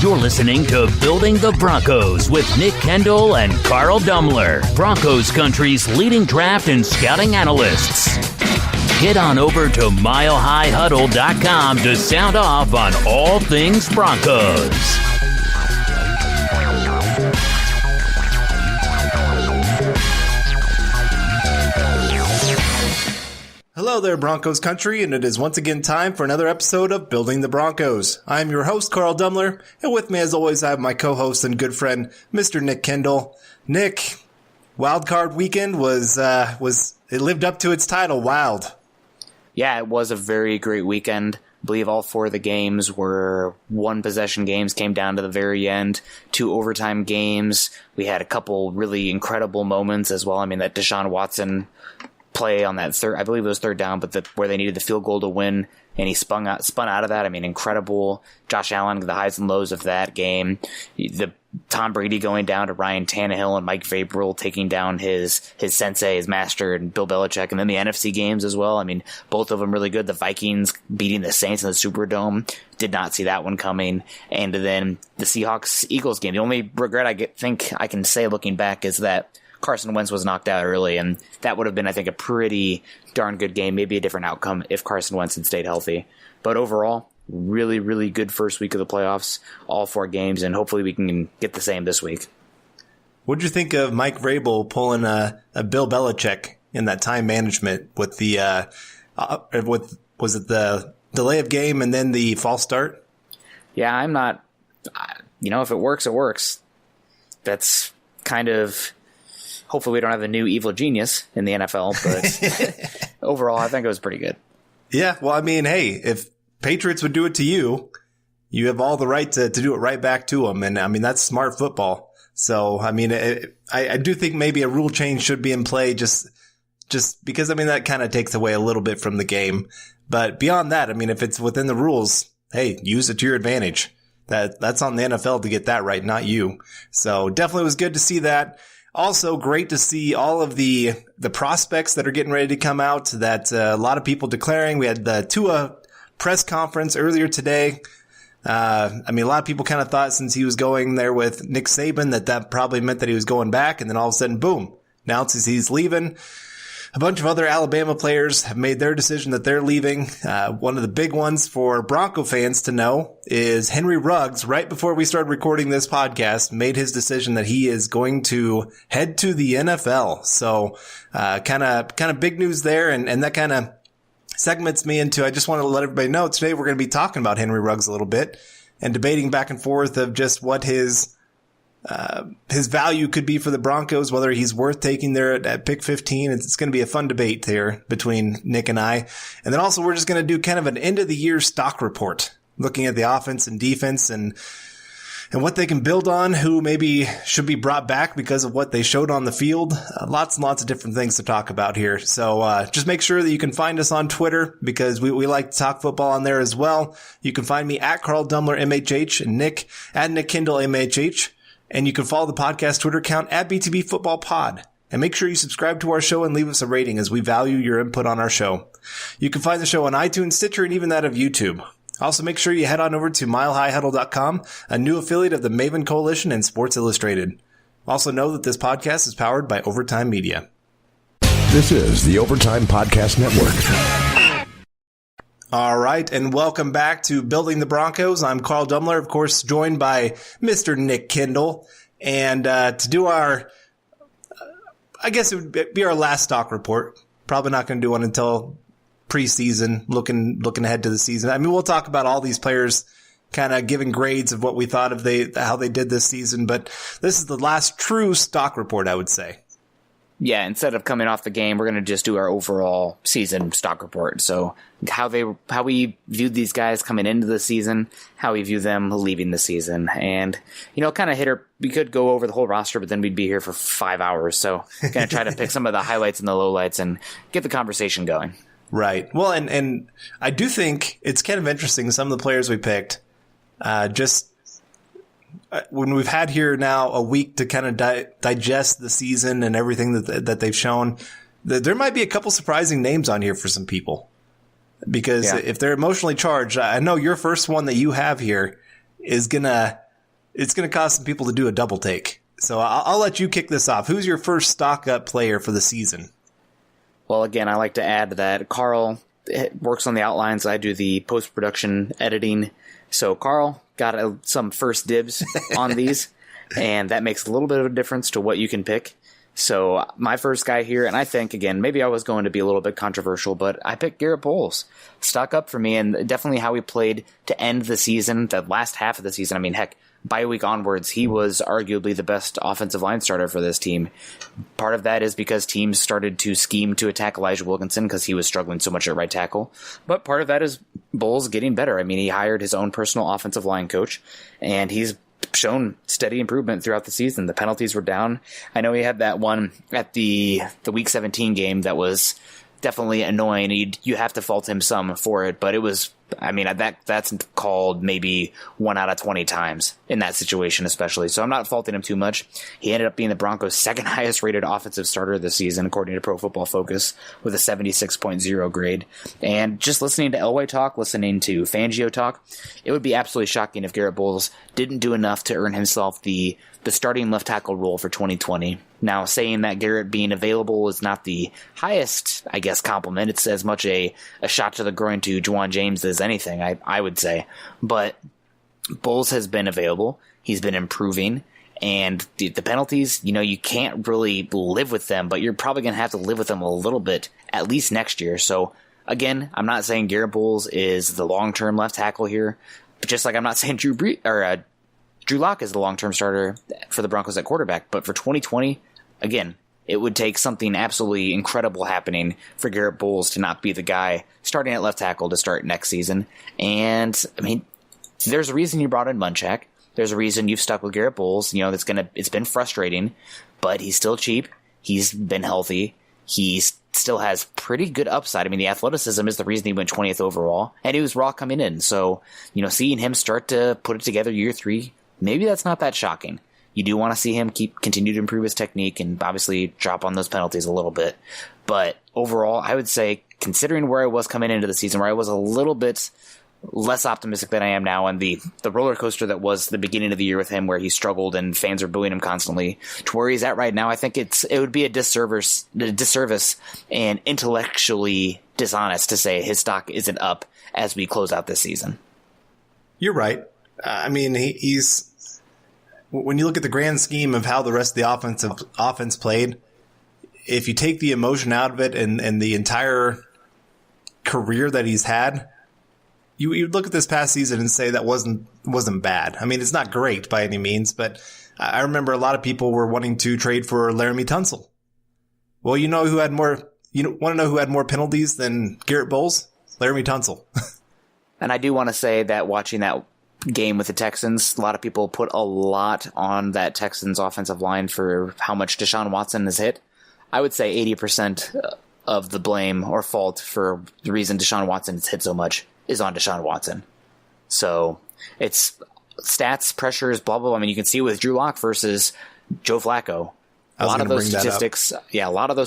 You're listening to Building the Broncos with Nick Kendell and Carl Dumler, Broncos country's leading draft and scouting analysts. Get on over to milehighhuddle.com to sound off on all things Broncos. Hello there, Broncos country, and it is once again time for another episode of Building the Broncos. I'm your host, Carl Dumler, and with me, as always, I have my co-host and good friend, Mr. Nick Kendell. Nick, wildcard weekend it lived up to its title, wild. Yeah, it was a very great weekend. I believe all four of the games were one-possession games, came down to the very end, 2 overtime games. We had a couple really incredible moments as well. I mean, that Deshaun Watson play on that third, I believe it was third down, but where they needed the field goal to win, and he spun out of that. I mean, incredible. Josh Allen, the highs and lows of that game. The Tom Brady going down to Ryan Tannehill and Mike Vrabel taking down his sensei, his master, and Bill Belichick. And then the NFC games as well. I mean, both of them really good. The Vikings beating the Saints in the Superdome. Did not see that one coming. And then the Seahawks-Eagles game. The only regret think I can say looking back is that Carson Wentz was knocked out early, and that would have been, I think, a pretty darn good game, maybe a different outcome if Carson Wentz had stayed healthy. But overall, really, really good first week of the playoffs, all 4 games, and hopefully we can get the same this week. What did you think of Mike Vrabel pulling a Bill Belichick in that time management with the was it the delay of game and then the false start? Yeah, I'm not, if it works, it works. That's kind of... Hopefully we don't have a new evil genius in the NFL, but overall, I think it was pretty good. Yeah, well, I mean, hey, if Patriots would do it to you, you have all the right to do it right back to them. And, I mean, that's smart football. So, I mean, I do think maybe a rule change should be in play just because, I mean, that kind of takes away a little bit from the game. But beyond that, I mean, if it's within the rules, hey, use it to your advantage. That's on the NFL to get that right, not you. So definitely was good to see that. Also, great to see all of the prospects that are getting ready to come out, that a lot of people declaring. We had the Tua press conference earlier today. I mean, a lot of people kind of thought since he was going there with Nick Saban that probably meant that he was going back, and then all of a sudden, boom, announces he's leaving. A bunch of other Alabama players have made their decision that they're leaving. One of the big ones for Bronco fans to know is Henry Ruggs, right before we started recording this podcast, made his decision that he is going to head to the NFL. So, kind of big news there. And that kind of segments me into, I just want to let everybody know today we're going to be talking about Henry Ruggs a little bit and debating back and forth of just what his value could be for the Broncos, whether he's worth taking there at pick 15. It's going to be a fun debate there between Nick and I. And then also we're just going to do kind of an end of the year stock report, looking at the offense and defense and what they can build on, who maybe should be brought back because of what they showed on the field. Lots and lots of different things to talk about here. So just make sure that you can find us on Twitter because we like to talk football on there as well. You can find me at Carl Dumler MHH and Nick at Nick Kendell MHH. And you can follow the podcast Twitter account at BTB Football Pod. And make sure you subscribe to our show and leave us a rating as we value your input on our show. You can find the show on iTunes, Stitcher, and even that of YouTube. Also, make sure you head on over to milehighhuddle.com, a new affiliate of the Maven Coalition and Sports Illustrated. Also know that this podcast is powered by Overtime Media. This is the Overtime Podcast Network. All right, and welcome back to Building the Broncos. I'm Carl Dumler, of course, joined by Mr. Nick Kendell. And to do our, I guess it would be our last stock report. Probably not going to do one until preseason, looking ahead to the season. I mean, we'll talk about all these players, kind of giving grades of what we thought of how they did this season. But this is the last true stock report, I would say. Yeah, instead of coming off the game, we're going to just do our overall season stock report. So how we viewed these guys coming into the season, how we view them leaving the season. And, kind of we could go over the whole roster, but then we'd be here for 5 hours. So going to try to pick some of the highlights and the lowlights and get the conversation going. Right. Well, and I do think it's kind of interesting, some of the players we picked, when we've had here now a week to kind of digest the season and everything that they've shown, there might be a couple surprising names on here for some people. Because if they're emotionally charged, I know your first one that you have here is going to it's going to cause some people to do a double take. So I'll let you kick this off. Who's your first stock up player for the season? Well, again, I like to add that Carl works on the outlines. I do the post-production editing. So Carl got some first dibs on these, and that makes a little bit of a difference to what you can pick. So my first guy here, and I think, again, maybe I was going to be a little bit controversial, but I picked Garrett Bowles. Stock up for me, and definitely how he played to end the season, the last half of the season. I mean, heck, bye week onwards, he was arguably the best offensive line starter for this team. Part of that is because teams started to scheme to attack Elijah Wilkinson because he was struggling so much at right tackle. But part of that is Bowles getting better. I mean, he hired his own personal offensive line coach, and he's shown steady improvement throughout the season. The penalties were down. I know he had that one at the Week 17 game that was definitely annoying. You have to fault him some for it, but it was, I mean, that's called maybe 1 out of 20 times in that situation, especially. So I'm not faulting him too much. He ended up being the Broncos' second highest rated offensive starter this season, according to Pro Football Focus, with a 76.0 grade. And just listening to Elway talk, listening to Fangio talk, it would be absolutely shocking if Garrett Bowles didn't do enough to earn himself the starting left tackle role for 2020. Now, saying that Garrett being available is not the highest, I guess, compliment. It's as much a shot to the groin to Juwan James as anything, I would say. But Bowles has been available. He's been improving. And the penalties, you can't really live with them, but you're probably going to have to live with them a little bit, at least next year. So, again, I'm not saying Garrett Bowles is the long-term left tackle here, but just like I'm not saying Drew Lock is the long-term starter for the Broncos at quarterback. But for 2020, again, it would take something absolutely incredible happening for Garrett Bowles to not be the guy starting at left tackle to start next season. And, I mean, there's a reason you brought in Munchak. There's a reason you've stuck with Garrett Bowles. It's been frustrating, but he's still cheap. He's been healthy. He still has pretty good upside. I mean, the athleticism is the reason he went 20th overall, and he was raw coming in. So, seeing him start to put it together year 3, maybe that's not that shocking. You do want to see him continue to improve his technique and obviously drop on those penalties a little bit. But overall, I would say, considering where I was coming into the season, where I was a little bit less optimistic than I am now, and the roller coaster that was the beginning of the year with him, where he struggled and fans are booing him constantly, to where he's at right now, I think it would be a disservice and intellectually dishonest to say his stock isn't up as we close out this season. You're right. I mean, he's, when you look at the grand scheme of how the rest of the offense played, if you take the emotion out of it and the entire career that he's had, you look at this past season and say that wasn't bad. I mean, it's not great by any means, but I remember a lot of people were wanting to trade for Laramie Tunsil. Well, you want to know who had more penalties than Garrett Bowles? Laramie Tunsil. And I do want to say that watching that game with the Texans, a lot of people put a lot on that Texans offensive line for how much Deshaun Watson has hit. I would say 80% of the blame or fault for the reason Deshaun Watson has hit so much is on Deshaun Watson. So it's stats, pressures, blah, blah, blah. I mean, you can see with Drew Lock versus Joe Flacco. A lot of those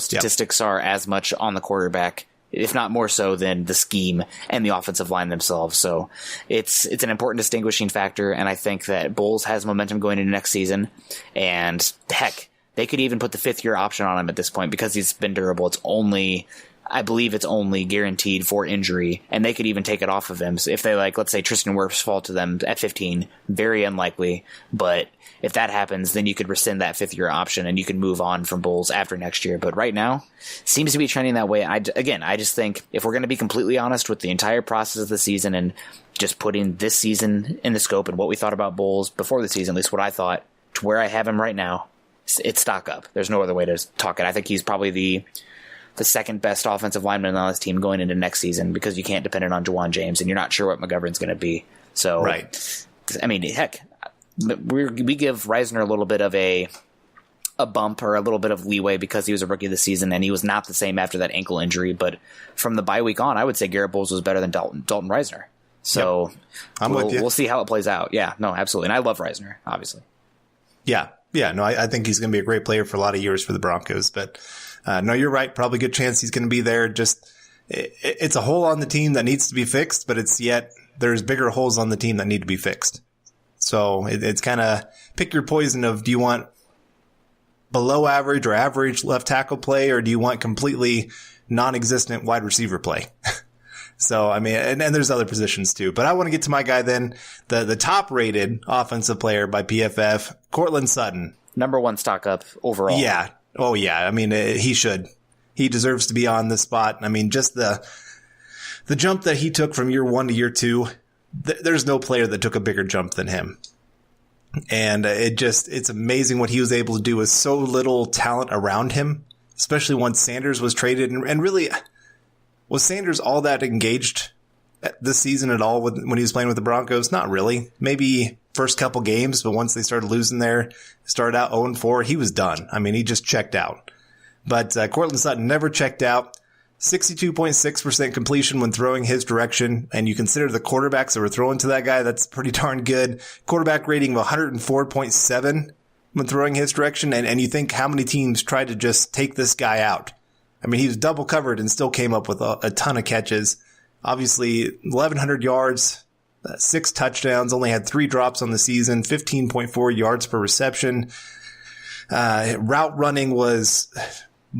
statistics are as much on the quarterback, if not more so, than the scheme and the offensive line themselves. So it's an important distinguishing factor, and I think that Bowles has momentum going into next season. And heck, they could even put the 5th-year option on him at this point because he's been durable. I believe it's only guaranteed for injury, and they could even take it off of him. So if they, let's say Tristan Wirfs fall to them at 15, very unlikely, but if that happens, then you could rescind that 5th-year option and you can move on from Bowles after next year. But right now, seems to be trending that way. I just think if we're going to be completely honest with the entire process of the season and just putting this season in the scope and what we thought about Bowles before the season, at least what I thought, to where I have him right now, it's stock up. There's no other way to talk it. I think he's probably the second best offensive lineman on this team going into next season because you can't depend on Juwan James and you're not sure what McGovern's going to be. So, right. I mean, heck, we give Reisner a little bit of a bump or a little bit of leeway because he was a rookie this season and he was not the same after that ankle injury. But from the bye week on, I would say Garrett Bowles was better than Dalton Reisner. So yep. with you. We'll see how it plays out. Yeah, no, absolutely. And I love Reisner, obviously. Yeah. No, I think he's going to be a great player for a lot of years for the Broncos, but no, you're right. Probably a good chance he's going to be there. Just it's a hole on the team that needs to be fixed, but there's bigger holes on the team that need to be fixed. So it's kind of pick your poison of, do you want below average or average left tackle play, or do you want completely non-existent wide receiver play? So, I mean, and there's other positions too, but I want to get to my guy then, the top rated offensive player by PFF, Courtland Sutton. Number one stock up overall. Yeah. Oh yeah. I mean, he should. He deserves to be on this spot. I mean, just the jump that he took from year 1 to year 2, there's no player that took a bigger jump than him. And it's amazing what he was able to do with so little talent around him, especially once Sanders was traded. And really, was Sanders all that engaged this season at all when he was playing with the Broncos? Not really. Maybe first couple games, but once they started losing there, started out 0-4, he was done. I mean, he just checked out. But Courtland Sutton never checked out. 62.6% completion when throwing his direction. And you consider the quarterbacks that were throwing to that guy, that's pretty darn good. Quarterback rating of 104.7 when throwing his direction. And you think how many teams tried to just take this guy out? I mean, he was double covered and still came up with a ton of catches. Obviously, 1,100 yards, 6 touchdowns, only had 3 drops on the season, 15.4 yards per reception. Route running was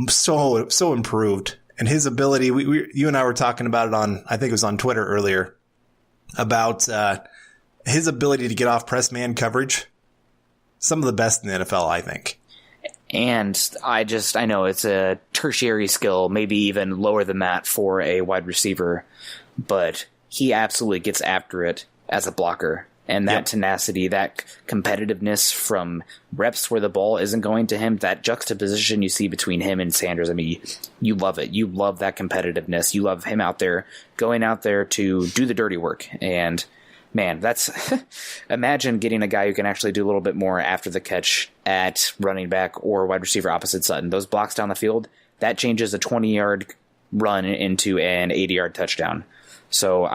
so improved. And his ability, you and I were talking about it I think it was on Twitter earlier, about his ability to get off press man coverage. Some of the best in the NFL, I think. And I know it's a tertiary skill, maybe even lower than that for a wide receiver, but he absolutely gets after it as a blocker. And that tenacity, that competitiveness from reps where the ball isn't going to him, that juxtaposition you see between him and Sanders, I mean, you love it. You love that competitiveness. You love him out there, going out there to do the dirty work. And man, that's imagine getting a guy who can actually do a little bit more after the catch at running back or wide receiver opposite Sutton. Those blocks down the field, that changes a 20-yard run into an 80-yard touchdown. So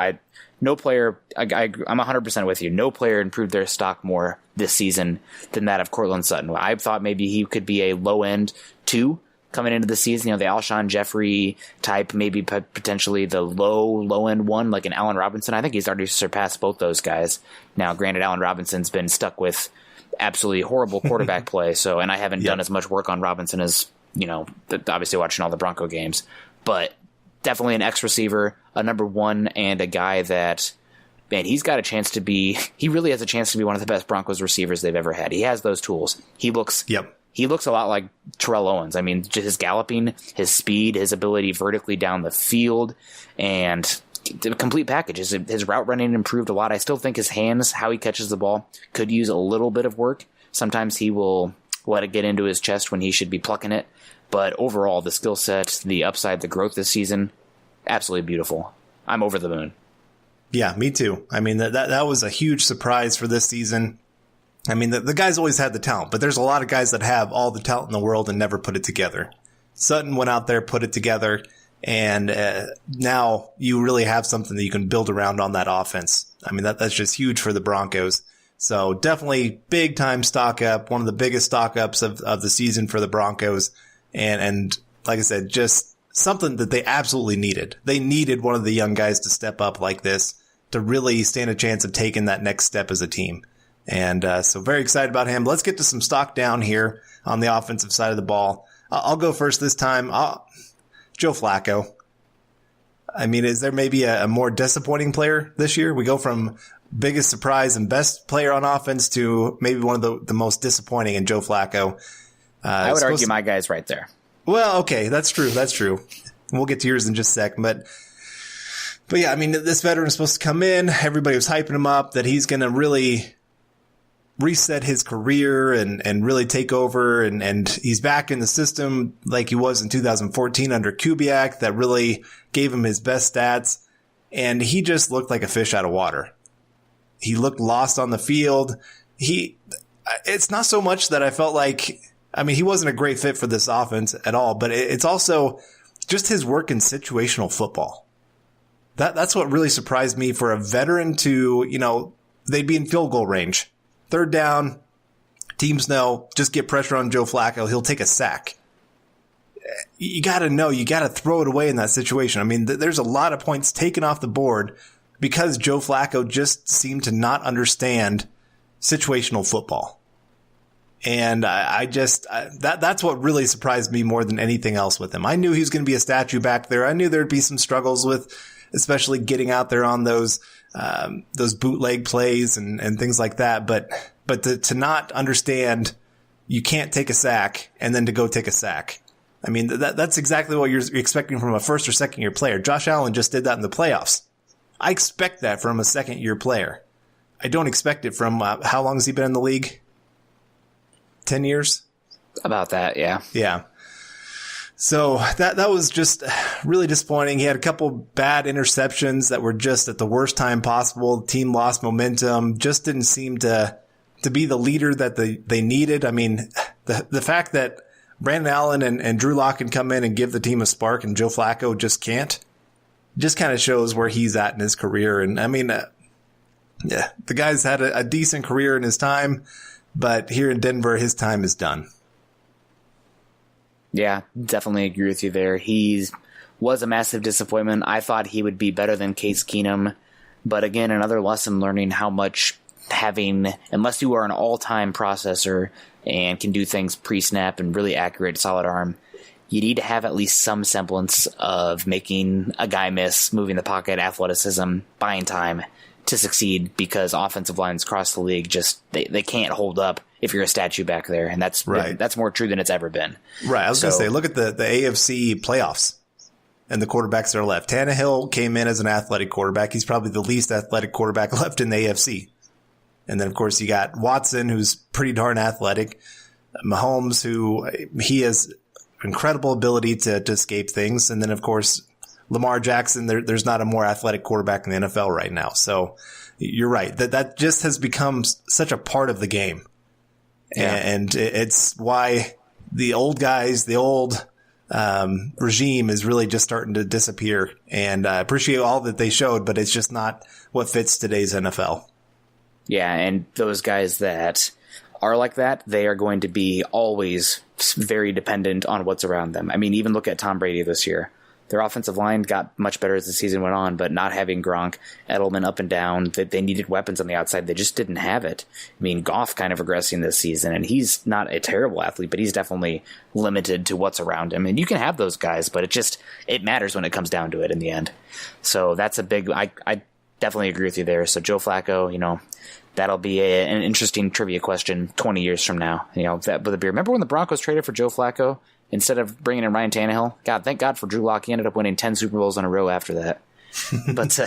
no player, I'm 100% with you. No player improved their stock more this season than that of Courtland Sutton. I thought maybe he could be a low-end 2 coming into the season. The Alshon Jeffrey type, maybe potentially the low-end 1, like an Allen Robinson. I think he's already surpassed both those guys. Now, granted, Allen Robinson's been stuck with absolutely horrible quarterback play. So, and I haven't done as much work on Robinson as, obviously watching all the Bronco games. But definitely an ex-receiver, a number 1, and a guy that, man, he really has a chance to be one of the best Broncos receivers they've ever had. He has those tools. He looks a lot like Terrell Owens. I mean, just his galloping, his speed, his ability vertically down the field, and the complete package. His route running improved a lot. I still think his hands, how he catches the ball, could use a little bit of work. Sometimes he will let it get into his chest when he should be plucking it. But overall, the skill set, the upside, the growth this season, absolutely beautiful. I'm over the moon. Yeah, me too. I mean, that was a huge surprise for this season. I mean, the guy's always had the talent, but there's a lot of guys that have all the talent in the world and never put it together. Sutton went out there, put it together, and now you really have something that you can build around on that offense. I mean, that's just huge for the Broncos. So definitely big time stock up, one of the biggest stock ups of the season for the Broncos. And like I said, just something that they absolutely needed. They needed one of the young guys to step up like this to really stand a chance of taking that next step as a team. And so very excited about him. Let's get to some stock down here on the offensive side of the ball. I'll go first this time. Joe Flacco. I mean, is there maybe a more disappointing player this year? We go from biggest surprise and best player on offense to maybe one of the most disappointing in Joe Flacco. I would argue my guy's right there. Well, okay, that's true. We'll get to yours in just a sec. But yeah, I mean, this veteran is supposed to come in. Everybody was hyping him up that he's going to really reset his career and really take over. And he's back in the system like he was in 2014 under Kubiak that really gave him his best stats. And he just looked like a fish out of water. He looked lost on the field. It's not so much that I felt like, I mean, he wasn't a great fit for this offense at all, but it's also just his work in situational football. That's what really surprised me for a veteran to, they'd be in field goal range. 3rd down, teams know, just get pressure on Joe Flacco. He'll take a sack. You got to throw it away in that situation. I mean, there's a lot of points taken off the board because Joe Flacco just seemed to not understand situational football. And that's what really surprised me more than anything else with him. I knew he was going to be a statue back there. I knew there'd be some struggles with, especially getting out there on those bootleg plays and things like that. But to not understand you can't take a sack and then to go take a sack. I mean, that's exactly what you're expecting from a first or second year player. Josh Allen just did that in the playoffs. I expect that from a second year player. I don't expect it from, how long has he been in the league? 10 years? About that, yeah. Yeah. So that was just really disappointing. He had a couple bad interceptions that were just at the worst time possible. The team lost momentum, just didn't seem to be the leader that they needed. I mean, the fact that Brandon Allen and Drew Lock can come in and give the team a spark and Joe Flacco just can't, just kind of shows where he's at in his career. And I mean, yeah, the guy's had a decent career in his time, but here in Denver, his time is done. Yeah, definitely agree with you there. He was a massive disappointment. I thought he would be better than Case Keenum. But again, another lesson learning how much unless you are an all-time processor and can do things pre-snap and really accurate, solid arm, you need to have at least some semblance of making a guy miss, moving the pocket, athleticism, buying time to succeed, because offensive lines across the league just they can't hold up if you're a statue back there, and that's right. That's more true than it's ever been. Right. I was going to say, look at the AFC playoffs and the quarterbacks that are left. Tannehill came in as an athletic quarterback. He's probably the least athletic quarterback left in the AFC. And then, of course, you got Watson, who's pretty darn athletic. Mahomes, who he has incredible ability to escape things. And then, of course, Lamar Jackson, there's not a more athletic quarterback in the NFL right now. So you're right. That just has become such a part of the game. Yeah. And it's why the old guys, the old regime is really just starting to disappear. And I appreciate all that they showed, but it's just not what fits today's NFL. Yeah, and those guys that are like that, they are going to be always very dependent on what's around them. I mean, even look at Tom Brady this year. Their offensive line got much better as the season went on, but not having Gronk, Edelman up and down, they needed weapons on the outside. They just didn't have it. I mean, Goff kind of regressing this season, and he's not a terrible athlete, but he's definitely limited to what's around him. And you can have those guys, but it matters when it comes down to it in the end. So that's a big, I definitely agree with you there. So Joe Flacco, that'll be an interesting trivia question 20 years from now. Remember when the Broncos traded for Joe Flacco instead of bringing in Ryan Tannehill? God, thank God for Drew Lock. He ended up winning 10 Super Bowls in a row after that. But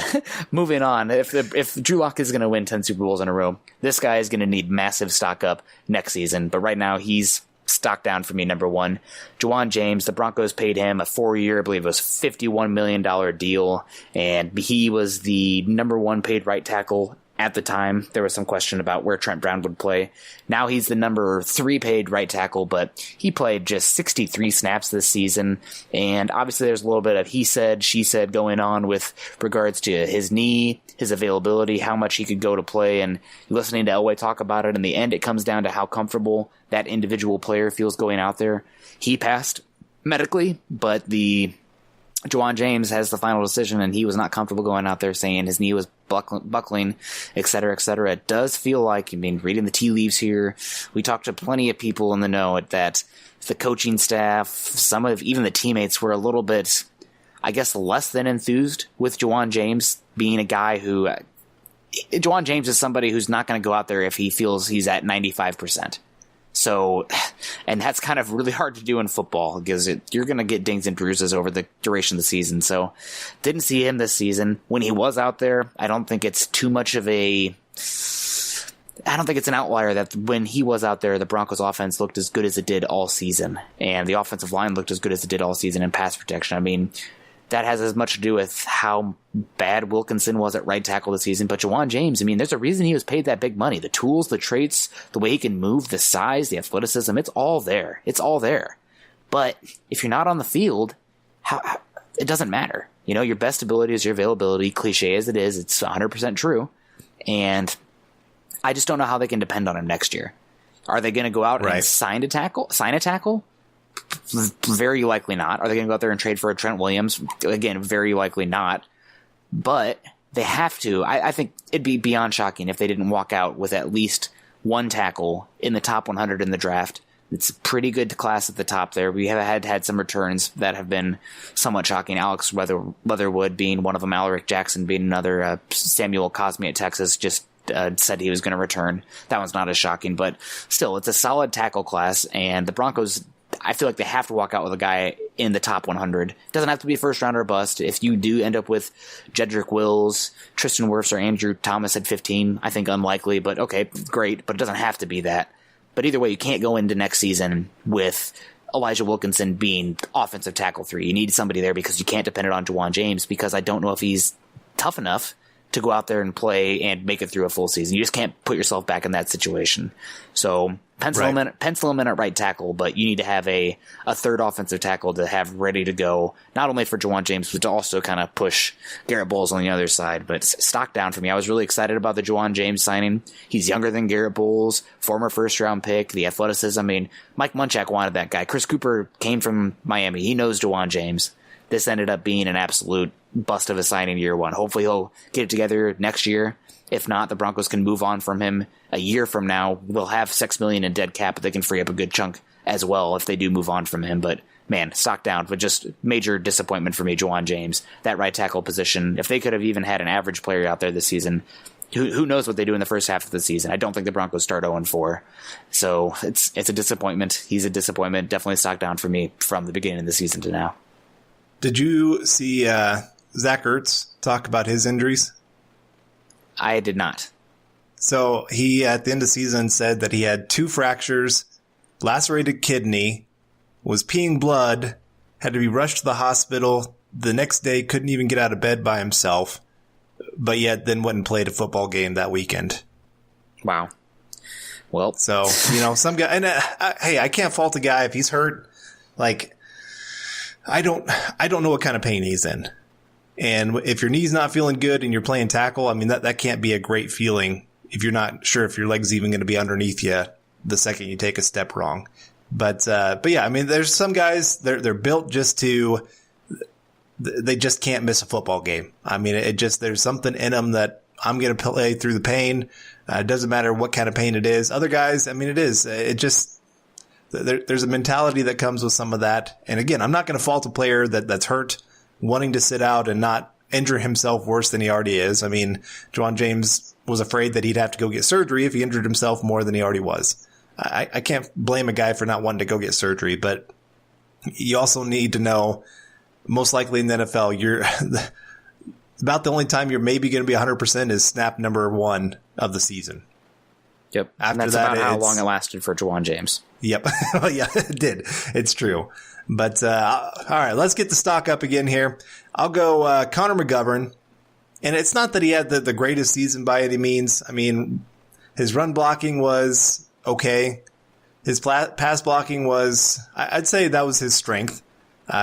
moving on, if Drew Lock is going to win 10 Super Bowls in a row, this guy is going to need massive stock up next season. But right now, he's stock down for me, number one. Juwan James, the Broncos paid him a 4-year, I believe it was $51 million deal, and he was the number one paid right tackle at the time. There was some question about where Trent Brown would play. Now he's the number 3 paid right tackle, but he played just 63 snaps this season. And obviously there's a little bit of he said, she said going on with regards to his knee, his availability, how much he could go to play. And listening to Elway talk about it, in the end, it comes down to how comfortable that individual player feels going out there. He passed medically, but Juwan James has the final decision, and he was not comfortable going out there, saying his knee was buckling, et cetera, et cetera. It does feel like, reading the tea leaves here, we talked to plenty of people in the know that the coaching staff, even the teammates were a little bit, I guess, less than enthused with Juwan James being a guy who, Juwan James is somebody who's not going to go out there if he feels he's at 95%. So, and that's kind of really hard to do in football because you're going to get dings and bruises over the duration of the season. So, didn't see him this season. When he was out there, I don't think it's too much of I don't think it's an outlier that when he was out there, the Broncos offense looked as good as it did all season. And the offensive line looked as good as it did all season in pass protection. That has as much to do with how bad Wilkinson was at right tackle this season. But Juwan James, there's a reason he was paid that big money. The tools, the traits, the way he can move, the size, the athleticism, it's all there. It's all there. But if you're not on the field, it doesn't matter. Your best ability is your availability. Cliche as it is, it's 100% true. And I just don't know how they can depend on him next year. Are they going to go out and sign a tackle? Very likely not. Are they going to go out there and trade for a Trent Williams? Again, very likely not. But they have to. I think it'd be beyond shocking if they didn't walk out with at least one tackle in the top 100 in the draft. It's a pretty good class at the top there. We have had some returns that have been somewhat shocking. Alex Leatherwood being one of them, Alaric Jackson being another, Samuel Cosme at Texas just said he was going to return. That one's not as shocking, but still, it's a solid tackle class, and the Broncos, I feel like they have to walk out with a guy in the top 100. Doesn't have to be a first rounder or bust. If you do end up with Jedrick Wills, Tristan Wirfs, or Andrew Thomas at 15, I think unlikely, but okay, great, but it doesn't have to be that. But either way, you can't go into next season with Elijah Wilkinson being offensive tackle 3. You need somebody there because you can't depend on Juwan James, because I don't know if he's tough enough to go out there and play and make it through a full season. You just can't put yourself back in that situation. So pencil him in at right tackle, but you need to have a third offensive tackle to have ready to go, not only for Juwan James, but to also kind of push Garrett Bowles on the other side. But stock down for me. I was really excited about the Juwan James signing. He's younger than Garrett Bowles, former first-round pick, the athleticism. I mean, Mike Munchak wanted that guy. Chris Cooper came from Miami. He knows Juwan James. This ended up being an absolute bust of a signing year one. Hopefully he'll get it together next year. If not, the Broncos can move on from him a year from now. They'll have $6 million in dead cap, but they can free up a good chunk as well if they do move on from him. But man, stock down, but just major disappointment for me, Juwan James. That right tackle position, if they could have even had an average player out there this season, who knows what they do in the first half of the season. I don't think the Broncos start 0-4. So it's a disappointment. He's a disappointment. Definitely stock down for me from the beginning of the season to now. Did you see Zach Ertz talk about his injuries? I did not. So he, at the end of the season, said that he had 2 fractures, lacerated kidney, was peeing blood, had to be rushed to the hospital the next day, couldn't even get out of bed by himself, but yet then went and played a football game that weekend. Wow. Well, so, some guy, and hey, I can't fault a guy if he's hurt. Like, I don't know what kind of pain he's in. And if your knee's not feeling good and you're playing tackle, I mean, that can't be a great feeling if you're not sure if your leg's even going to be underneath you the second you take a step wrong. But yeah, I mean, there's some guys, they're built they just can't miss a football game. I mean, there's something in them that I'm going to play through the pain. It doesn't matter what kind of pain it is. Other guys, I mean, there's a mentality that comes with some of that. And again, I'm not going to fault a player that's hurt, wanting to sit out and not injure himself worse than he already is. I mean, Juwan James was afraid that he'd have to go get surgery if he injured himself more than he already was. I can't blame a guy for not wanting to go get surgery, but you also need to know, most likely in the NFL, about the only time you're maybe going to be 100% is snap number 1 of the season. Yep. After and that's that, about how long it lasted for Juwan James. Yep. Yeah, it did. It's true. But all right, let's get the stock up again here. I'll go Connor McGovern. And it's not that he had the greatest season by any means. I mean, his run blocking was okay. His pass blocking was, I'd say that was his strength.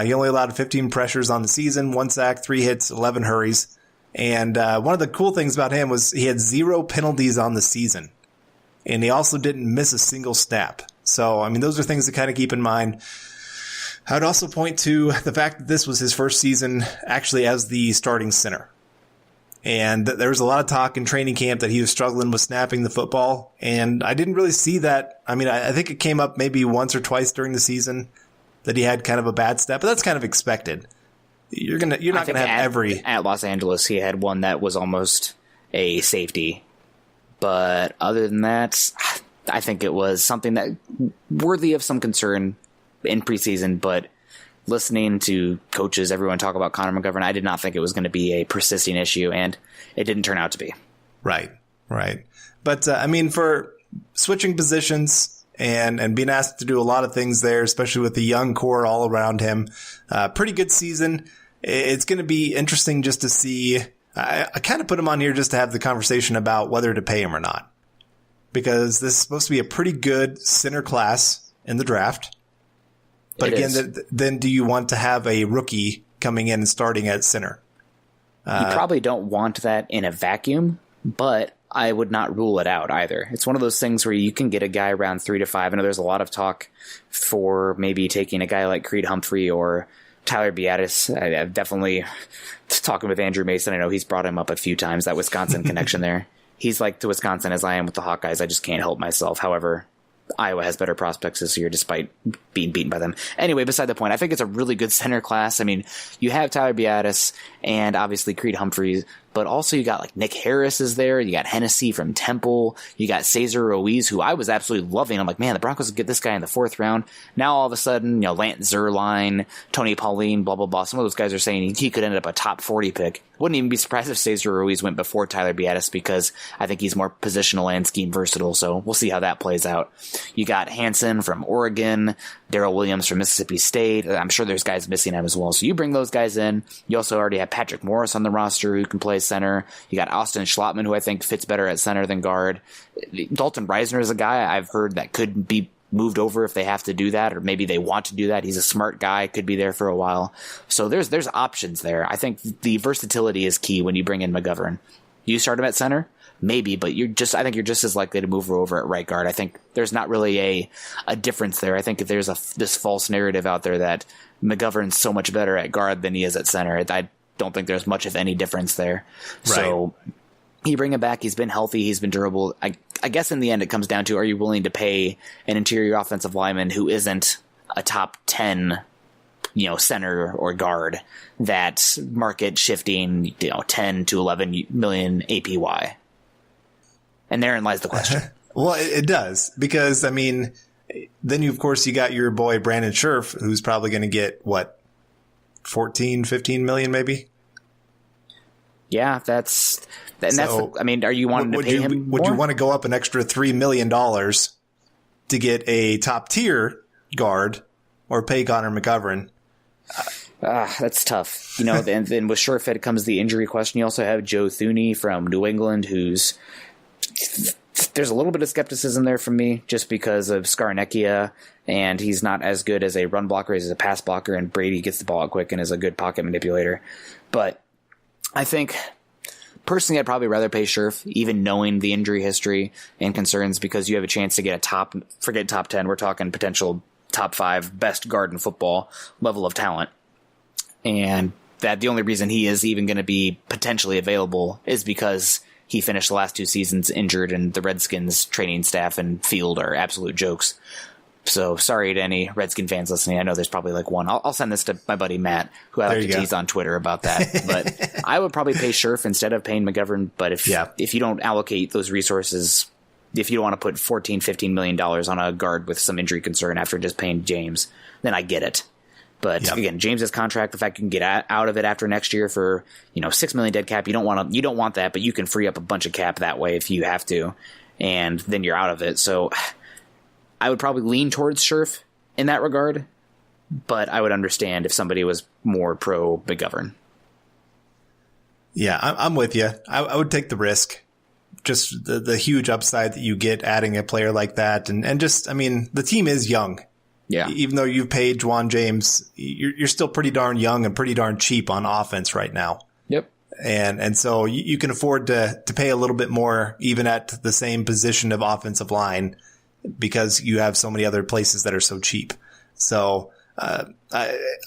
He only allowed 15 pressures on the season, 1 sack, 3 hits, 11 hurries. And one of the cool things about him was he had 0 penalties on the season. And he also didn't miss a single snap. So, I mean, those are things to kind of keep in mind. I would also point to the fact that this was his first season actually as the starting center. And there was a lot of talk in training camp that he was struggling with snapping the football. And I didn't really see that. I mean, I think it came up maybe once or twice during the season that he had kind of a bad step, but that's kind of expected. You're not going to have every... At Los Angeles, he had one that was almost a safety. But other than that, I think it was something that worthy of some concern in preseason, but listening to coaches, everyone talk about Connor McGovern, I did not think it was going to be a persisting issue, and it didn't turn out to be. Right. But, I mean, for switching positions and being asked to do a lot of things there, especially with the young core all around him, pretty good season. It's going to be interesting just to see. I kind of put him on here just to have the conversation about whether to pay him or not, because this is supposed to be a pretty good center class in the draft. But again, then do you want to have a rookie coming in and starting at center? You probably don't want that in a vacuum, but I would not rule it out either. It's one of those things where you can get a guy around 3 to 5. I know there's a lot of talk for maybe taking a guy like Creed Humphrey or Tyler Biadasz, I've definitely talking with Andrew Mason. I know he's brought him up a few times, that Wisconsin connection there. He's like to Wisconsin as I am with the Hawkeyes. I just can't help myself. However, Iowa has better prospects this year despite being beaten by them. Anyway, beside the point, I think it's a really good center class. I mean, you have Tyler Biadasz and obviously Creed Humphreys, but also you got like Nick Harris is there. You got Hennessy from Temple. You got Cesar Ruiz, who I was absolutely loving. I'm like, man, the Broncos would get this guy in the 4th round. Now all of a sudden, Lance Zierlein, Tony Pauline, blah, blah, blah. Some of those guys are saying he could end up a top 40 pick. Wouldn't even be surprised if Cesar Ruiz went before Tyler Biadasz because I think he's more positional and scheme versatile. So we'll see how that plays out. You got Hansen from Oregon, Darrell Williams from Mississippi State. I'm sure there's guys missing him as well. So you bring those guys in. You also already have Patrick Morris on the roster who can play center. You got Austin Schlottman, who I think fits better at center than guard. Dalton Reisner is a guy I've heard that could be moved over if they have to do that, or maybe they want to do that. He's a smart guy, could be there for a while. So there's options there. I think the versatility is key when you bring in McGovern. You start him at center? Maybe, but I think you're just as likely to move her over at right guard. I think there's not really a difference there. I think if there's this false narrative out there that McGovern's so much better at guard than he is at center, I don't think there's much, if any, difference there. Right. So you bring him back. He's been healthy. He's been durable. I guess in the end it comes down to, are you willing to pay an interior offensive lineman who isn't a top 10 center or guard that market shifting 10 to 11 million APY? And therein lies the question. Well, it does, because I mean, then you got your boy Brandon Scherf, who's probably going to get 14, 15 million maybe. Yeah, I mean, are you wanting to pay him more? Would you want to go up an extra $3 million to get a top tier guard or pay Connor McGovern? That's tough. Then with Scherf comes the injury question. You also have Joe Thuney from New England, there's a little bit of skepticism there from me just because of Scarnecchia, and he's not as good as a run blocker as a pass blocker, and Brady gets the ball out quick and is a good pocket manipulator. But I think personally I'd probably rather pay Scherf, even knowing the injury history and concerns, because you have a chance to get forget top 10, we're talking potential top 5 best guard in football level of talent. And that the only reason he is even going to be potentially available is because he finished the last 2 seasons injured, and the Redskins training staff and field are absolute jokes. So sorry to any Redskin fans listening. I know there's probably one. I'll send this to my buddy Matt, who I like to tease on Twitter about that. But I would probably pay Scherf instead of paying McGovern. But if you don't allocate those resources, if you don't want to put $14, $15 million on a guard with some injury concern after just paying James, then I get it. But again, James's contract, the fact you can get out of it after next year for $6 million dead cap, you don't want that, but you can free up a bunch of cap that way if you have to, and then you're out of it. So I would probably lean towards Scherf in that regard, but I would understand if somebody was more pro McGovern. Yeah, I'm with you. I would take the risk. Just the huge upside that you get adding a player like that, and just, I mean, the team is young. Yeah. Even though you've paid Juwan James, you're still pretty darn young and pretty darn cheap on offense right now. Yep. And so you can afford to pay a little bit more even at the same position of offensive line, because you have so many other places that are so cheap. So I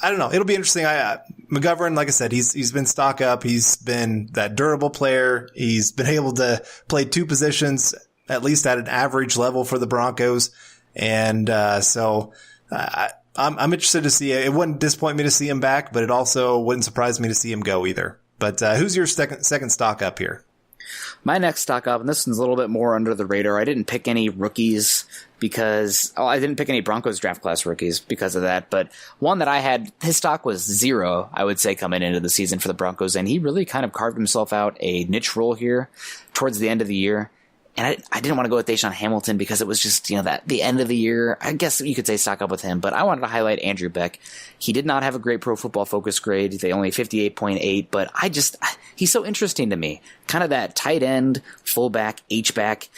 don't know. It'll be interesting. McGovern, like I said, he's been stock up. He's been that durable player. He's been able to play 2 positions at least at an average level for the Broncos. And so I'm interested to see. It wouldn't disappoint me to see him back, but it also wouldn't surprise me to see him go either. But who's your second stock up here? My next stock up, and this one's a little bit more under the radar. I didn't pick any rookies I didn't pick any Broncos draft class rookies because of that. But one that I had, his stock was 0, I would say, coming into the season for the Broncos. And he really kind of carved himself out a niche role here towards the end of the year. And I didn't want to go with Deshaun Hamilton because it was just, that the end of the year, I guess you could say stock up with him, but I wanted to highlight Andrew Beck. He did not have a great Pro Football Focus grade. They only 58.8, but he's so interesting to me. Kind of that tight end, fullback, H-back.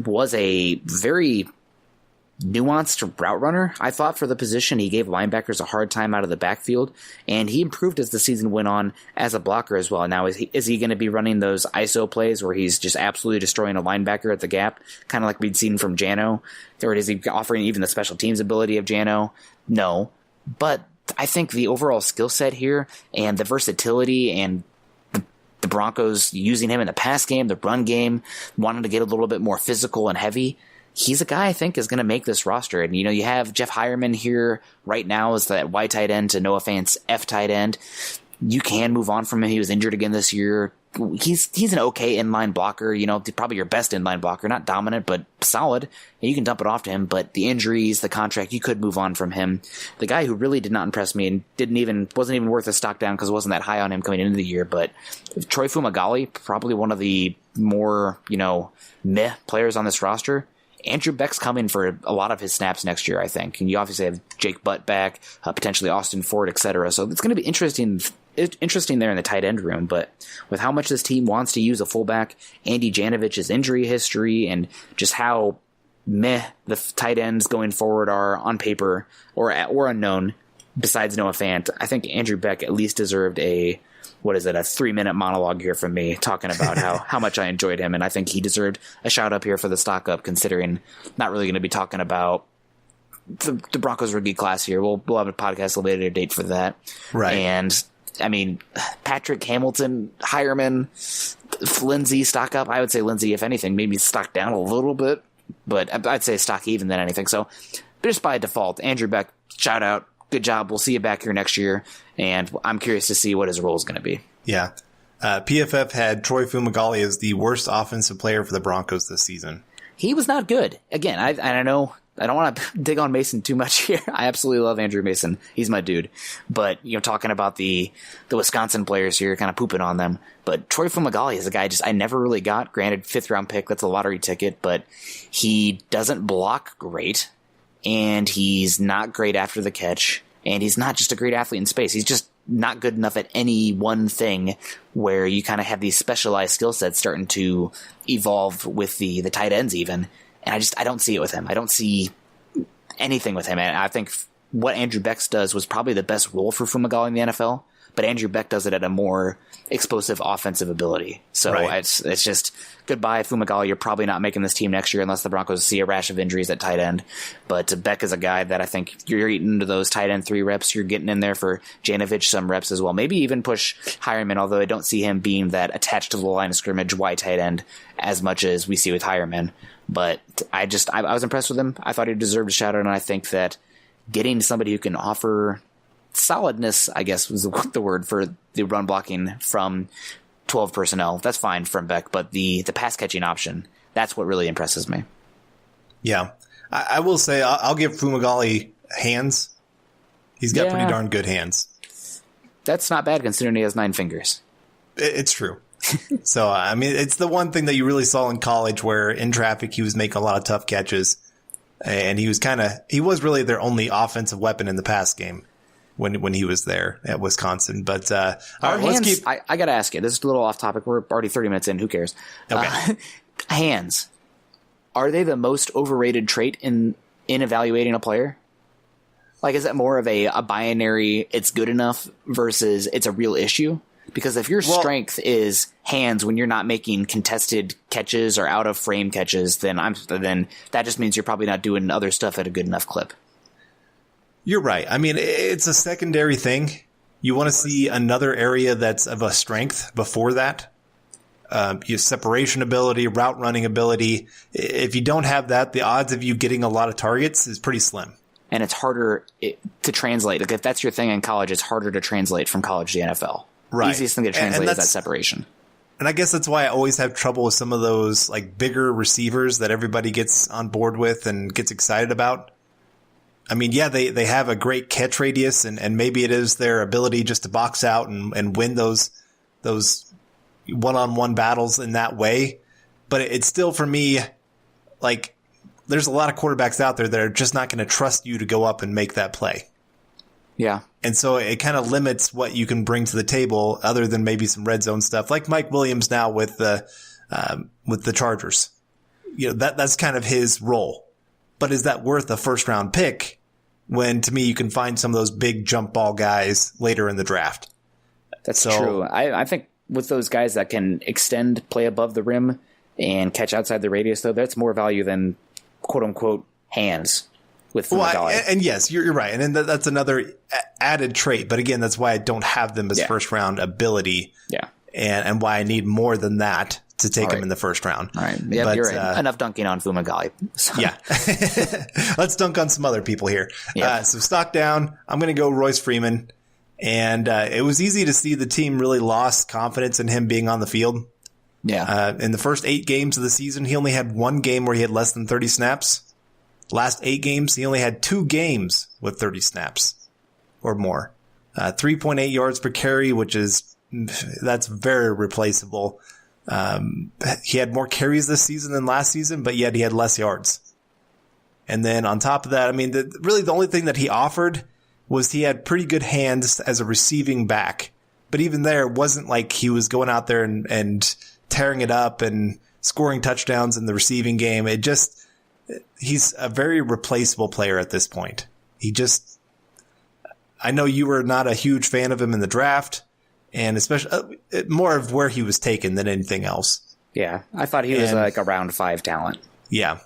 Was a very nuanced route runner, I thought, for the position. He gave linebackers a hard time out of the backfield, and he improved as the season went on as a blocker as well. Now, is he going to be running those ISO plays where he's just absolutely destroying a linebacker at the gap, kind of like we'd seen from Jano? Or is he offering even the special teams ability of Jano? No. But I think the overall skill set here and the versatility and the Broncos using him in the pass game, the run game, wanting to get a little bit more physical and heavy, he's a guy I think is going to make this roster. And, you have Jeff Hireman here right now as that Y tight end to Noah Fant's F tight end. You can move on from him. He was injured again this year. He's an okay inline blocker, probably your best inline blocker, not dominant, but solid. And you can dump it off to him, but the injuries, the contract, you could move on from him. The guy who really did not impress me and wasn't even worth a stock down because it wasn't that high on him coming into the year, but Troy Fumagalli, probably one of the more, meh players on this roster. Andrew Beck's coming for a lot of his snaps next year, I think. And you obviously have Jake Butt back, potentially Austin Ford, etc. So it's going to be interesting there in the tight end room. But with how much this team wants to use a fullback, Andy Janovich's injury history, and just how meh the tight ends going forward are on paper or unknown, besides Noah Fant, I think Andrew Beck at least deserved a 3-minute monologue here from me talking about how much I enjoyed him. And I think he deserved a shout up here for the stock up, considering not really going to be talking about the Broncos rookie class here. We'll have a podcast at a later date for that. Right. And I mean, Patrick Hamilton, Hireman, Lindsey stock up. I would say Lindsey, if anything, maybe stock down a little bit, but I'd say stock even than anything. So just by default, Andrew Beck, shout out. Good job. We'll see you back here next year. And I'm curious to see what his role is going to be. Yeah. PFF had Troy Fumagalli as the worst offensive player for the Broncos this season. He was not good. Again, I know I don't want to dig on Mason too much here. I absolutely love Andrew Mason. He's my dude. But, talking about the Wisconsin players here, kind of pooping on them. But Troy Fumagalli is a guy I never really got. Granted, 5th round pick, that's a lottery ticket, but he doesn't block great. And he's not great after the catch, and he's not just a great athlete in space. He's just not good enough at any one thing where you kind of have these specialized skill sets starting to evolve with the tight ends even. And I don't see it with him. I don't see anything with him. And I think what Andrew Beck does was probably the best role for Fumagalli in the NFL, but Andrew Beck does it at a more explosive offensive ability. So right. It's just goodbye, Fumagalli. You're probably not making this team next year unless the Broncos see a rash of injuries at tight end. But Beck is a guy that I think you're eating into those tight end 3 reps. You're getting in there for Janovich some reps as well. Maybe even push Hireman, although I don't see him being that attached to the line of scrimmage wide tight end as much as we see with Hireman. But I was impressed with him. I thought he deserved a shout out, and I think that getting somebody who can offer solidness, I guess was the word for the run blocking from 12 personnel. That's fine from Beck, but the pass catching option, that's what really impresses me. Yeah. I will say I'll give Fumagalli hands. He's got pretty darn good hands. That's not bad considering he has 9 fingers. It's true. So, I mean, it's the one thing that you really saw in college where in traffic he was making a lot of tough catches, and he was really their only offensive weapon in the pass game when he was there at Wisconsin. But all right, hands, I got to ask you. This is a little off topic. We're already 30 minutes in. Who cares? Okay. Hands. Are they the most overrated trait in evaluating a player? Like, is it more of a binary, it's good enough versus it's a real issue? Because if your strength is hands when you're not making contested catches or out of frame catches, then that just means you're probably not doing other stuff at a good enough clip. You're right. I mean, it's a secondary thing. You want to see another area that's of a strength before that. Your separation ability, route running ability. If you don't have that, the odds of you getting a lot of targets is pretty slim. And it's harder to translate. Like, if that's your thing in college, it's harder to translate from college to the NFL. Right. The easiest thing to translate is that separation. And I guess that's why I always have trouble with some of those like bigger receivers that everybody gets on board with and gets excited about. I mean, yeah, they have a great catch radius, and maybe it is their ability just to box out and win those one-on-one battles in that way. But it's still, for me, like, there's a lot of quarterbacks out there that are just not going to trust you to go up and make that play. Yeah. And so it kind of limits what you can bring to the table other than maybe some red zone stuff, like Mike Williams now with the Chargers. You know, that's kind of his role. But is that worth a first round pick when, to me, you can find some of those big jump ball guys later in the draft? That's true. I think with those guys that can extend, play above the rim, and catch outside the radius, though, that's more value than quote unquote hands. with Fumagalli. And yes, you're right. And that's another added trait. But again, that's why I don't have them as first round ability. Yeah. And why I need more than that to take him in the first round. All right. Yeah, you're right. Enough dunking on Fumagalli. So. Yeah. Let's dunk on some other people here. Yep. So stock down. I'm going to go Royce Freeman. And it was easy to see the team really lost confidence in him being on the field. Yeah. In the first 8 games of the season, he only had 1 game where he had less than 30 snaps. Last 8 games, he only had 2 games with 30 snaps or more. 3.8 yards per carry, that's very replaceable. He had more carries this season than last season, but yet he had less yards. And then on top of that, I mean, really the only thing that he offered was he had pretty good hands as a receiving back. But even there, it wasn't like he was going out there and tearing it up and scoring touchdowns in the receiving game. He's a very replaceable player at this point. I know you were not a huge fan of him in the draft, and especially more of where he was taken than anything else. Yeah, I thought he was like a round 5 talent. Yeah.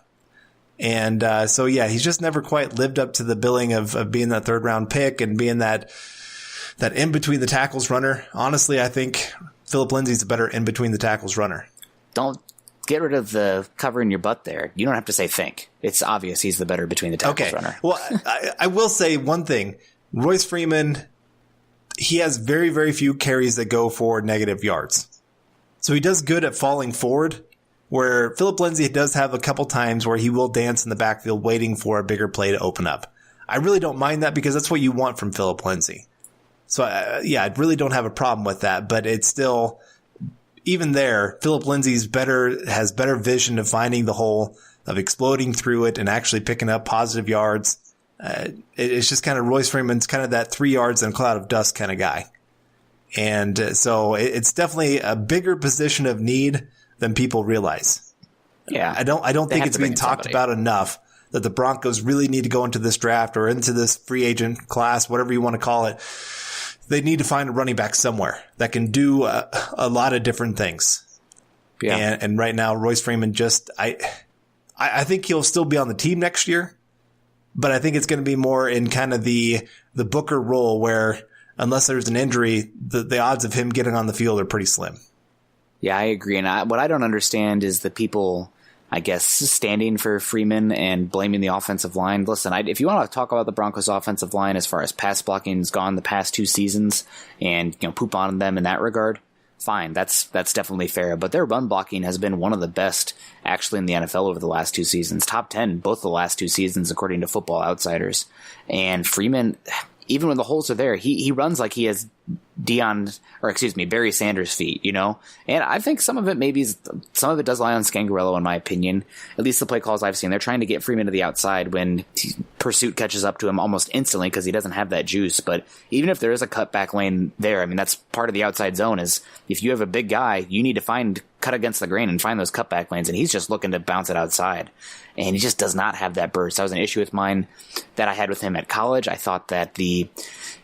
And he's just never quite lived up to the billing of being that 3rd round pick and being that in between the tackles runner. Honestly, I think Phillip Lindsay's a better in between the tackles runner. Don't get rid of the covering your butt there. You don't have to say think. It's obvious he's the better between the tackles runner. Well, I will say one thing. Royce Freeman, he has very, very few carries that go for negative yards. So he does good at falling forward, where Phillip Lindsay does have a couple times where he will dance in the backfield waiting for a bigger play to open up. I really don't mind that because that's what you want from Phillip Lindsay. So, I really don't have a problem with that, but it's still, even there, Phillip Lindsay's has better vision of finding the hole, of exploding through it and actually picking up positive yards. It's just kind of Royce Freeman's kind of that 3 yards in a cloud of dust kind of guy. And so it's definitely a bigger position of need than people realize. Yeah. I don't think it's being talked about enough that the Broncos really need to go into this draft or into this free agent class, whatever you want to call it. They need to find a running back somewhere that can do a lot of different things. Yeah. And right now, Royce Freeman I think he'll still be on the team next year, but I think it's going to be more in kind of the Booker role where unless there's an injury, the odds of him getting on the field are pretty slim. Yeah, I agree. And what I don't understand is the people, I guess, standing for Freeman and blaming the offensive line. Listen, if you want to talk about the Broncos offensive line as far as pass blocking has gone the past 2 seasons and poop on them in that regard, fine. That's definitely fair. But their run blocking has been one of the best actually in the NFL over the last 2 seasons. Top 10 both the last 2 seasons according to Football Outsiders. And Freeman, even when the holes are there, he runs like he has Barry Sanders' feet, And I think some of it does lie on Scangarello, in my opinion. At least the play calls I've seen. They're trying to get Freeman to the outside when pursuit catches up to him almost instantly because he doesn't have that juice. But even if there is a cutback lane there, I mean, that's part of the outside zone is if you have a big guy, you need to cut against the grain and find those cutback lanes. And he's just looking to bounce it outside. And he just does not have that burst. That was an issue with mine that I had with him at college. I thought that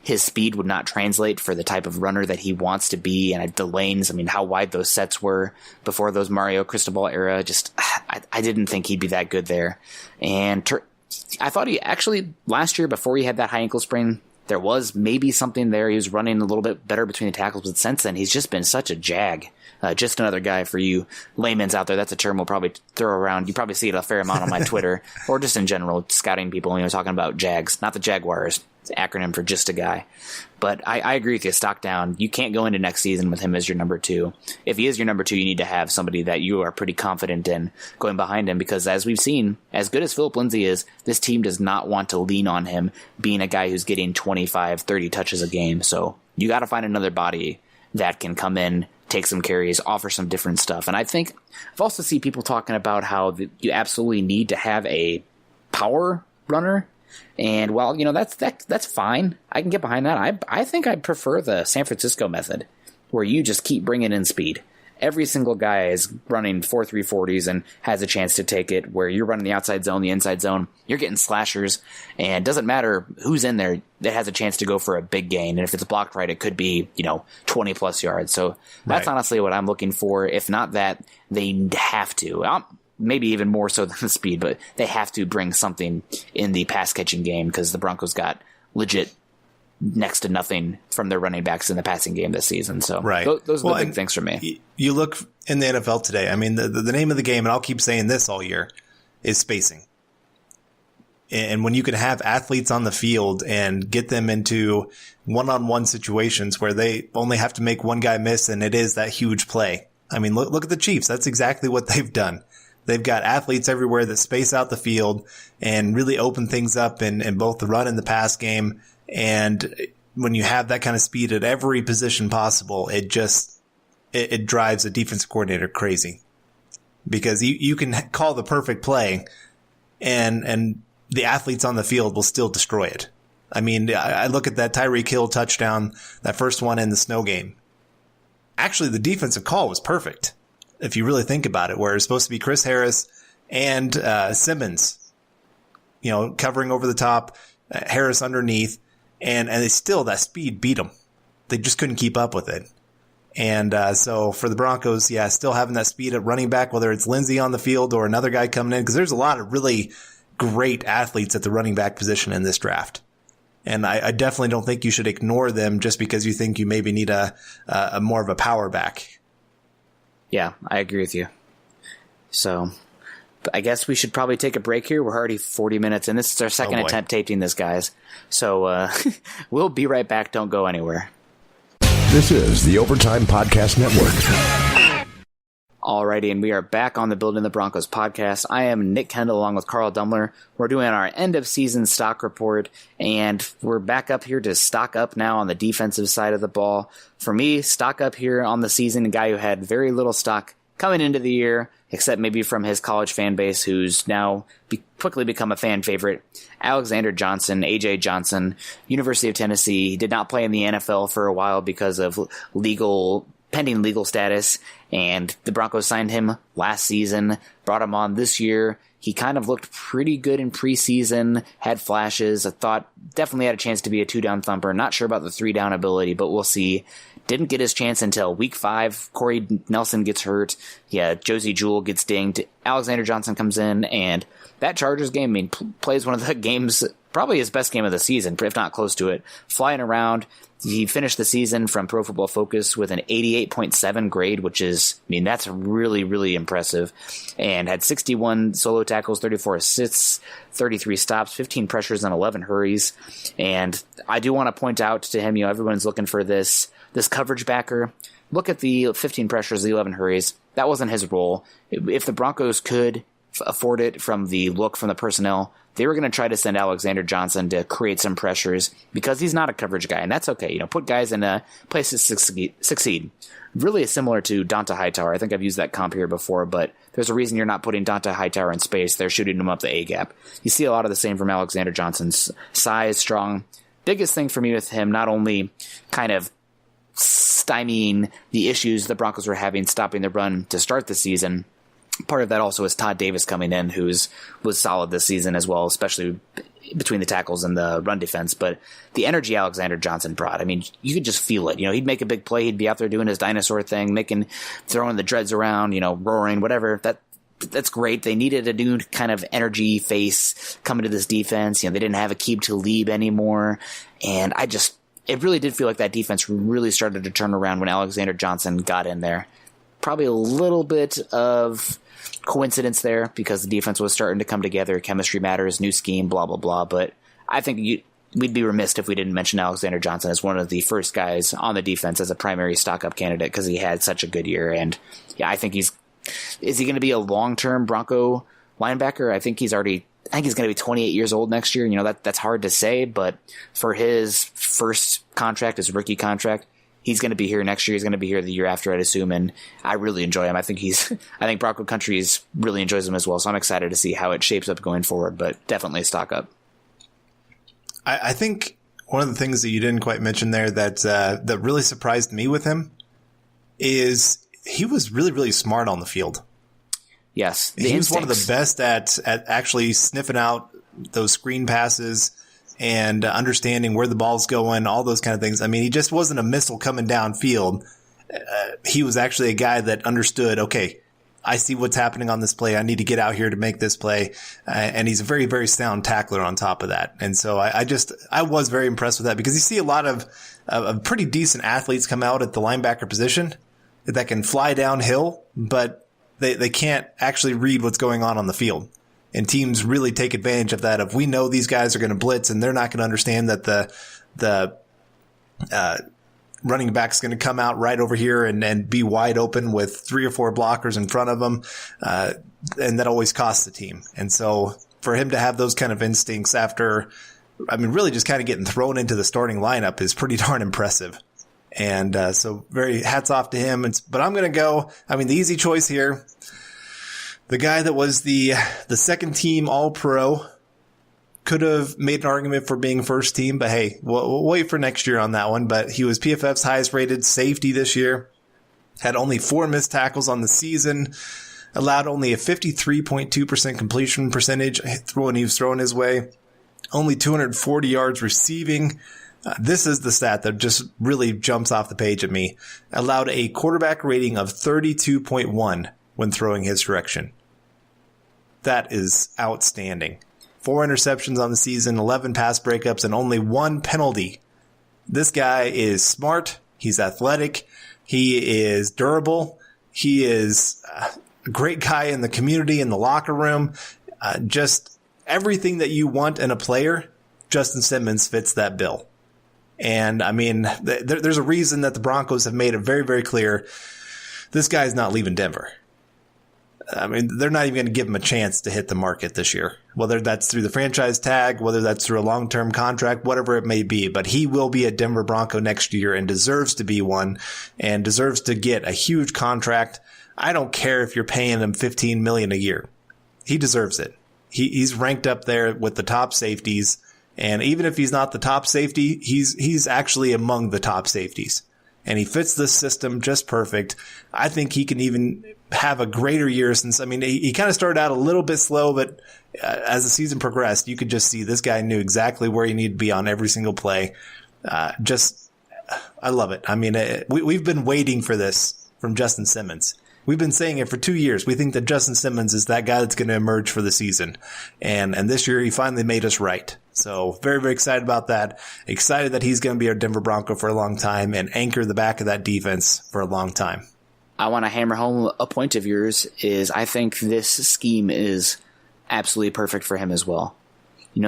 his speed would not translate for the type of runner that he wants to be. And the lanes, I mean, how wide those sets were before those Mario Cristobal era, I didn't think he'd be that good there. And I thought he actually, last year before he had that high ankle sprain, there was maybe something there. He was running a little bit better between the tackles, but since then, he's just been such a jag. Just another guy for you laymen's out there. That's a term we'll probably throw around. You probably see it a fair amount on my Twitter or just in general, scouting people, talking about Jags, not the Jaguars. It's an acronym for just a guy. But I agree with you, stock down. You can't go into next season with him as your number 2. If he is your number 2, you need to have somebody that you are pretty confident in going behind him because as we've seen, as good as Phillip Lindsay is, this team does not want to lean on him being a guy who's getting 25, 30 touches a game. So you got to find another body that can come in, take some carries, offer some different stuff. And I think I've also seen people talking about how you absolutely need to have a power runner. And while, that's fine. I can get behind that. I think I prefer the San Francisco method where you just keep bringing in speed. Every single guy is running 4.340s and has a chance to take it where you're running the outside zone, the inside zone. You're getting slashers and it doesn't matter who's in there that has a chance to go for a big gain. And if it's blocked right, it could be, 20 plus yards. So that's honestly what I'm looking for. If not that, they have to. maybe even more so than the speed, but they have to bring something in the pass catching game because the Broncos got legit next to nothing from their running backs in the passing game this season. So right. Those are the big things for me. You look in the NFL today. I mean, the name of the game, and I'll keep saying this all year, is spacing. And when you can have athletes on the field and get them into one-on-one situations where they only have to make one guy miss and it is that huge play. I mean, look at the Chiefs. That's exactly what they've done. They've got athletes everywhere that space out the field and really open things up in both the run and the pass game. And when you have that kind of speed at every position possible, it drives a defensive coordinator crazy because you can call the perfect play and the athletes on the field will still destroy it. I mean, I look at that Tyreek Hill touchdown, that first one in the snow game. Actually, the defensive call was perfect, if you really think about it, where it was supposed to be Chris Harris and Simmons, covering over the top, Harris underneath, and they still, that speed beat them. They just couldn't keep up with it. And so for the Broncos, still having that speed at running back, whether it's Lindsey on the field or another guy coming in, because there's a lot of really great athletes at the running back position in this draft. And I definitely don't think you should ignore them just because you think you maybe need a more of a power back. Yeah, I agree with you. So I guess we should probably take a break here. We're already 40 minutes in. This is our second attempt taping this, guys. So we'll be right back. Don't go anywhere. This is the Overtime Podcast Network. Alrighty, and we are back on the Building the Broncos podcast. I am Nick Kendell along with Carl Dumler. We're doing our end-of-season stock report, and we're back up here to stock up now on the defensive side of the ball. For me, stock up here on the season, a guy who had very little stock coming into the year, except maybe from his college fan base, who's now quickly become a fan favorite. Alexander Johnson, A.J. Johnson, University of Tennessee. He did not play in the NFL for a while because of pending legal status, and the Broncos signed him last season, brought him on this year. He kind of looked pretty good in preseason, had flashes. I thought definitely had a chance to be a 2-down thumper. Not sure about the 3-down ability, but we'll see. Didn't get his chance until week 5. Corey Nelson gets hurt. Yeah, Josie Jewell gets dinged. Alexander Johnson comes in, and that Chargers game, plays one of the games, probably his best game of the season, if not close to it. Flying around. He finished the season from Pro Football Focus with an 88.7 grade, which is, that's really, really impressive. And had 61 solo tackles, 34 assists, 33 stops, 15 pressures, and 11 hurries. And I do want to point out to him, everyone's looking for this coverage backer. Look at the 15 pressures, the 11 hurries. That wasn't his role. If the Broncos could afford it from the look from the personnel, they were going to try to send Alexander Johnson to create some pressures because he's not a coverage guy, and that's okay. Put guys in places to succeed. Really similar to Donta Hightower. I think I've used that comp here before, but there's a reason you're not putting Donta Hightower in space. They're shooting him up the A-gap. You see a lot of the same from Alexander Johnson's size, strong. Biggest thing for me with him, not only kind of stymieing the issues the Broncos were having stopping the run to start the season, part of that also is Todd Davis coming in, was solid this season as well, especially between the tackles and the run defense. But the energy Alexander Johnson brought, you could just feel it. He'd make a big play. He'd be out there doing his dinosaur thing, throwing the dreads around, roaring, whatever. That's great. They needed a new kind of energy face coming to this defense. They didn't have Aqib Talib anymore. And it really did feel like that defense really started to turn around when Alexander Johnson got in there. Probably a little bit of coincidence there because the defense was starting to come together. Chemistry matters, new scheme, blah, blah, blah. But I think we'd be remiss if we didn't mention Alexander Johnson as one of the first guys on the defense as a primary stock-up candidate because he had such a good year. And I think is he going to be a long-term Bronco linebacker? I think he's going to be 28 years old next year. That's hard to say, but for his first contract, his rookie contract, he's going to be here next year. He's going to be here the year after, I'd assume, and I really enjoy him. I think Bronco Country really enjoys him as well, so I'm excited to see how it shapes up going forward, but definitely a stock up. I think one of the things that you didn't quite mention there that really surprised me with him is he was really, really smart on the field. Yes. He was one of the best at actually sniffing out those screen passes and understanding where the ball's going, all those kind of things. He just wasn't a missile coming downfield. He was actually a guy that understood, okay, I see what's happening on this play. I need to get out here to make this play. And he's a very, very sound tackler on top of that. And so I was very impressed with that, because you see a lot of pretty decent athletes come out at the linebacker position that can fly downhill, but they can't actually read what's going on the field. And teams really take advantage of that. If we know these guys are going to blitz and they're not going to understand that the running back's going to come out right over here and be wide open with 3 or 4 blockers in front of him. And that always costs the team. And so for him to have those kind of instincts after, really just kind of getting thrown into the starting lineup is pretty darn impressive. And so very hats off to him. But I'm going to go, the easy choice here, the guy that was the second team All-Pro, could have made an argument for being first team, but hey, we'll wait for next year on that one. But he was PFF's highest rated safety this year, had only 4 missed tackles on the season, allowed only a 53.2% completion percentage when he was thrown his way, only 240 yards receiving. This is the stat that just really jumps off the page at me. Allowed a quarterback rating of 32.1 when throwing his direction. That is outstanding. 4 interceptions on the season, 11 pass breakups, and only 1 penalty. This guy is smart. He's athletic. He is durable. He is a great guy in the community, in the locker room. Just everything that you want in a player, Justin Simmons fits that bill. And there's a reason that the Broncos have made it very, very clear this guy's not leaving Denver. They're not even going to give him a chance to hit the market this year, whether that's through the franchise tag, whether that's through a long-term contract, whatever it may be. But he will be a Denver Bronco next year and deserves to be one and deserves to get a huge contract. I don't care if you're paying him $15 million a year. He deserves it. He's ranked up there with the top safeties. And even if he's not the top safety, he's actually among the top safeties. And he fits this system just perfect. I think he can even have a greater year since, he kind of started out a little bit slow, but as the season progressed, you could just see this guy knew exactly where he needed to be on every single play. I love it. We've been waiting for this from Justin Simmons. We've been saying it for 2 years. We think that Justin Simmons is that guy that's going to emerge for the season. And this year he finally made us right. So very, very excited about that. Excited that he's going to be our Denver Bronco for a long time and anchor the back of that defense for a long time. I want to hammer home a point of yours is I think this scheme is absolutely perfect for him as well.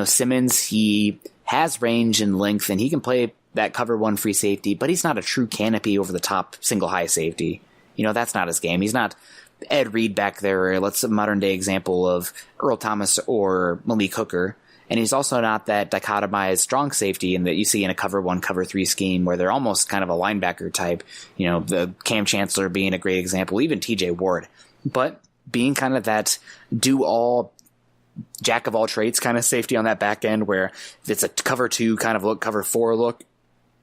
Simmons, he has range and length and he can play that cover 1 free safety, but he's not a true canopy over the top single high safety. That's not his game. He's not Ed Reed back there, or let's a modern day example of Earl Thomas or Malik Hooker. And he's also not that dichotomized strong safety in that you see in a cover 1, cover 3 scheme where they're almost kind of a linebacker type, the Cam Chancellor being a great example, even TJ Ward, but being kind of that do all jack of all trades kind of safety on that back end where if it's a cover 2 kind of look, cover 4 look,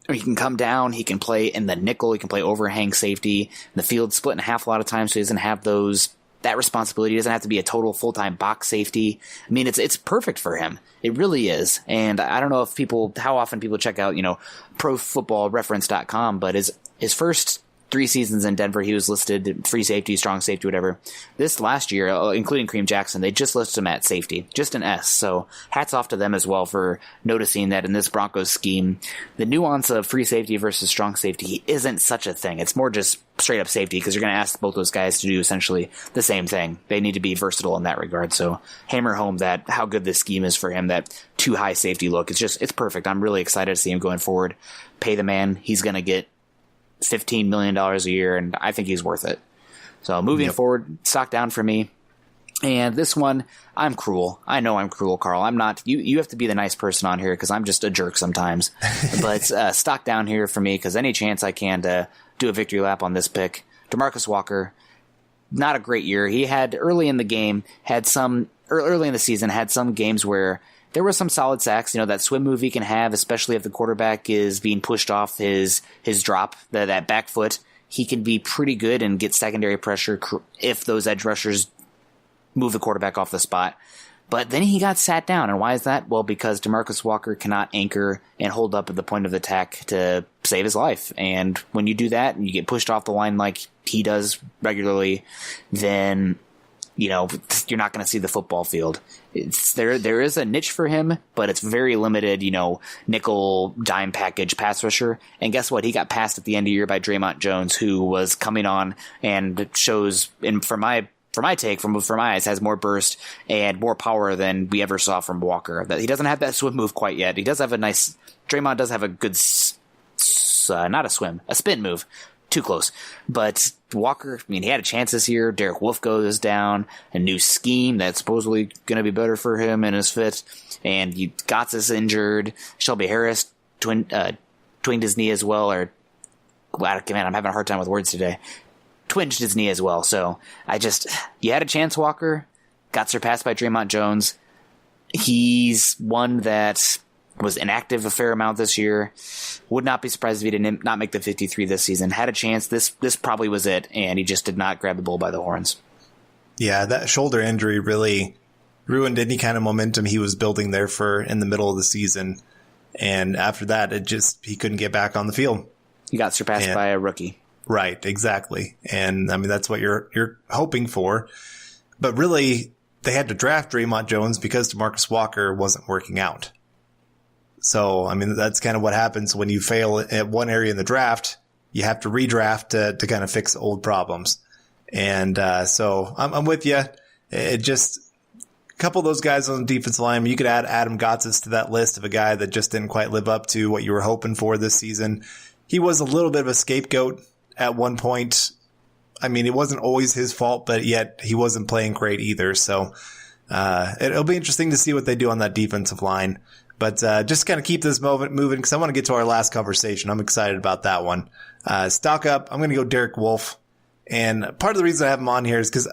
or he can come down, he can play in the nickel, he can play overhang safety. The field's split in half a lot of times, so he doesn't have that responsibility. He doesn't have to be a total full-time box safety. It's perfect for him. It really is. And I don't know how often people check out, profootballreference.com, but his first 3 seasons in Denver, he was listed free safety, strong safety, whatever. This last year, including Kareem Jackson, they just listed him at safety, just an S. So hats off to them as well for noticing that in this Broncos scheme, the nuance of free safety versus strong safety isn't such a thing. It's more just straight up safety because you're going to ask both those guys to do essentially the same thing. They need to be versatile in that regard. So hammer home that how good this scheme is for him, that too high safety look. It's perfect. I'm really excited to see him going forward. Pay the man. He's going to get $15 million a year, and I think he's worth it. So moving forward, stock down for me. And this one, I'm cruel. I know I'm cruel, Carl. I'm not. You have to be the nice person on here because I'm just a jerk sometimes. But stock down here for me because any chance I can to do a victory lap on this pick. DeMarcus Walker, not a great year. He had early in the season, had some games where there were some solid sacks, that swim move he can have, especially if the quarterback is being pushed off his drop, that back foot. He can be pretty good and get secondary pressure if those edge rushers move the quarterback off the spot. But then he got sat down. And why is that? Well, because DeMarcus Walker cannot anchor and hold up at the point of attack to save his life. And when you do that and you get pushed off the line like he does regularly, then you're not going to see the football field. There is a niche for him, but it's very limited, nickel dime package pass rusher. And guess what? He got passed at the end of the year by Draymond Jones, who was coming on and shows, and from my eyes, has more burst and more power than we ever saw from Walker. He doesn't have that swim move quite yet. He does have Draymond does have a good, not a swim, a spin move. Too close. But Walker, he had a chance this year. Derek Wolfe goes down. A new scheme that's supposedly going to be better for him and his fit. And Gotts is injured. Shelby Harris twinged his knee as well. I'm having a hard time with words today. Twinged his knee as well. So you had a chance, Walker. Got surpassed by Draymond Jones. He's one that was inactive a fair amount this year. Would not be surprised if he did not make the 53 this season. Had a chance. This probably was it, and he just did not grab the bull by the horns. Yeah, that shoulder injury really ruined any kind of momentum he was building there in the middle of the season. And after that, he couldn't get back on the field. He got surpassed by a rookie. Right, exactly. And that's what you're hoping for. But really, they had to draft Draymond Jones because DeMarcus Walker wasn't working out. So, that's kind of what happens when you fail at one area in the draft. You have to redraft to kind of fix old problems. And so I'm with you. It just a couple of those guys on the defensive line. You could add Adam Gotts to that list of a guy that just didn't quite live up to what you were hoping for this season. He was a little bit of a scapegoat at one point. It wasn't always his fault, but yet he wasn't playing great either. So it'll be interesting to see what they do on that defensive line. But just kind of keep this moment moving because I want to get to our last conversation. I'm excited about that one. Stock up. I'm going to go Derek Wolfe. And part of the reason I have him on here is because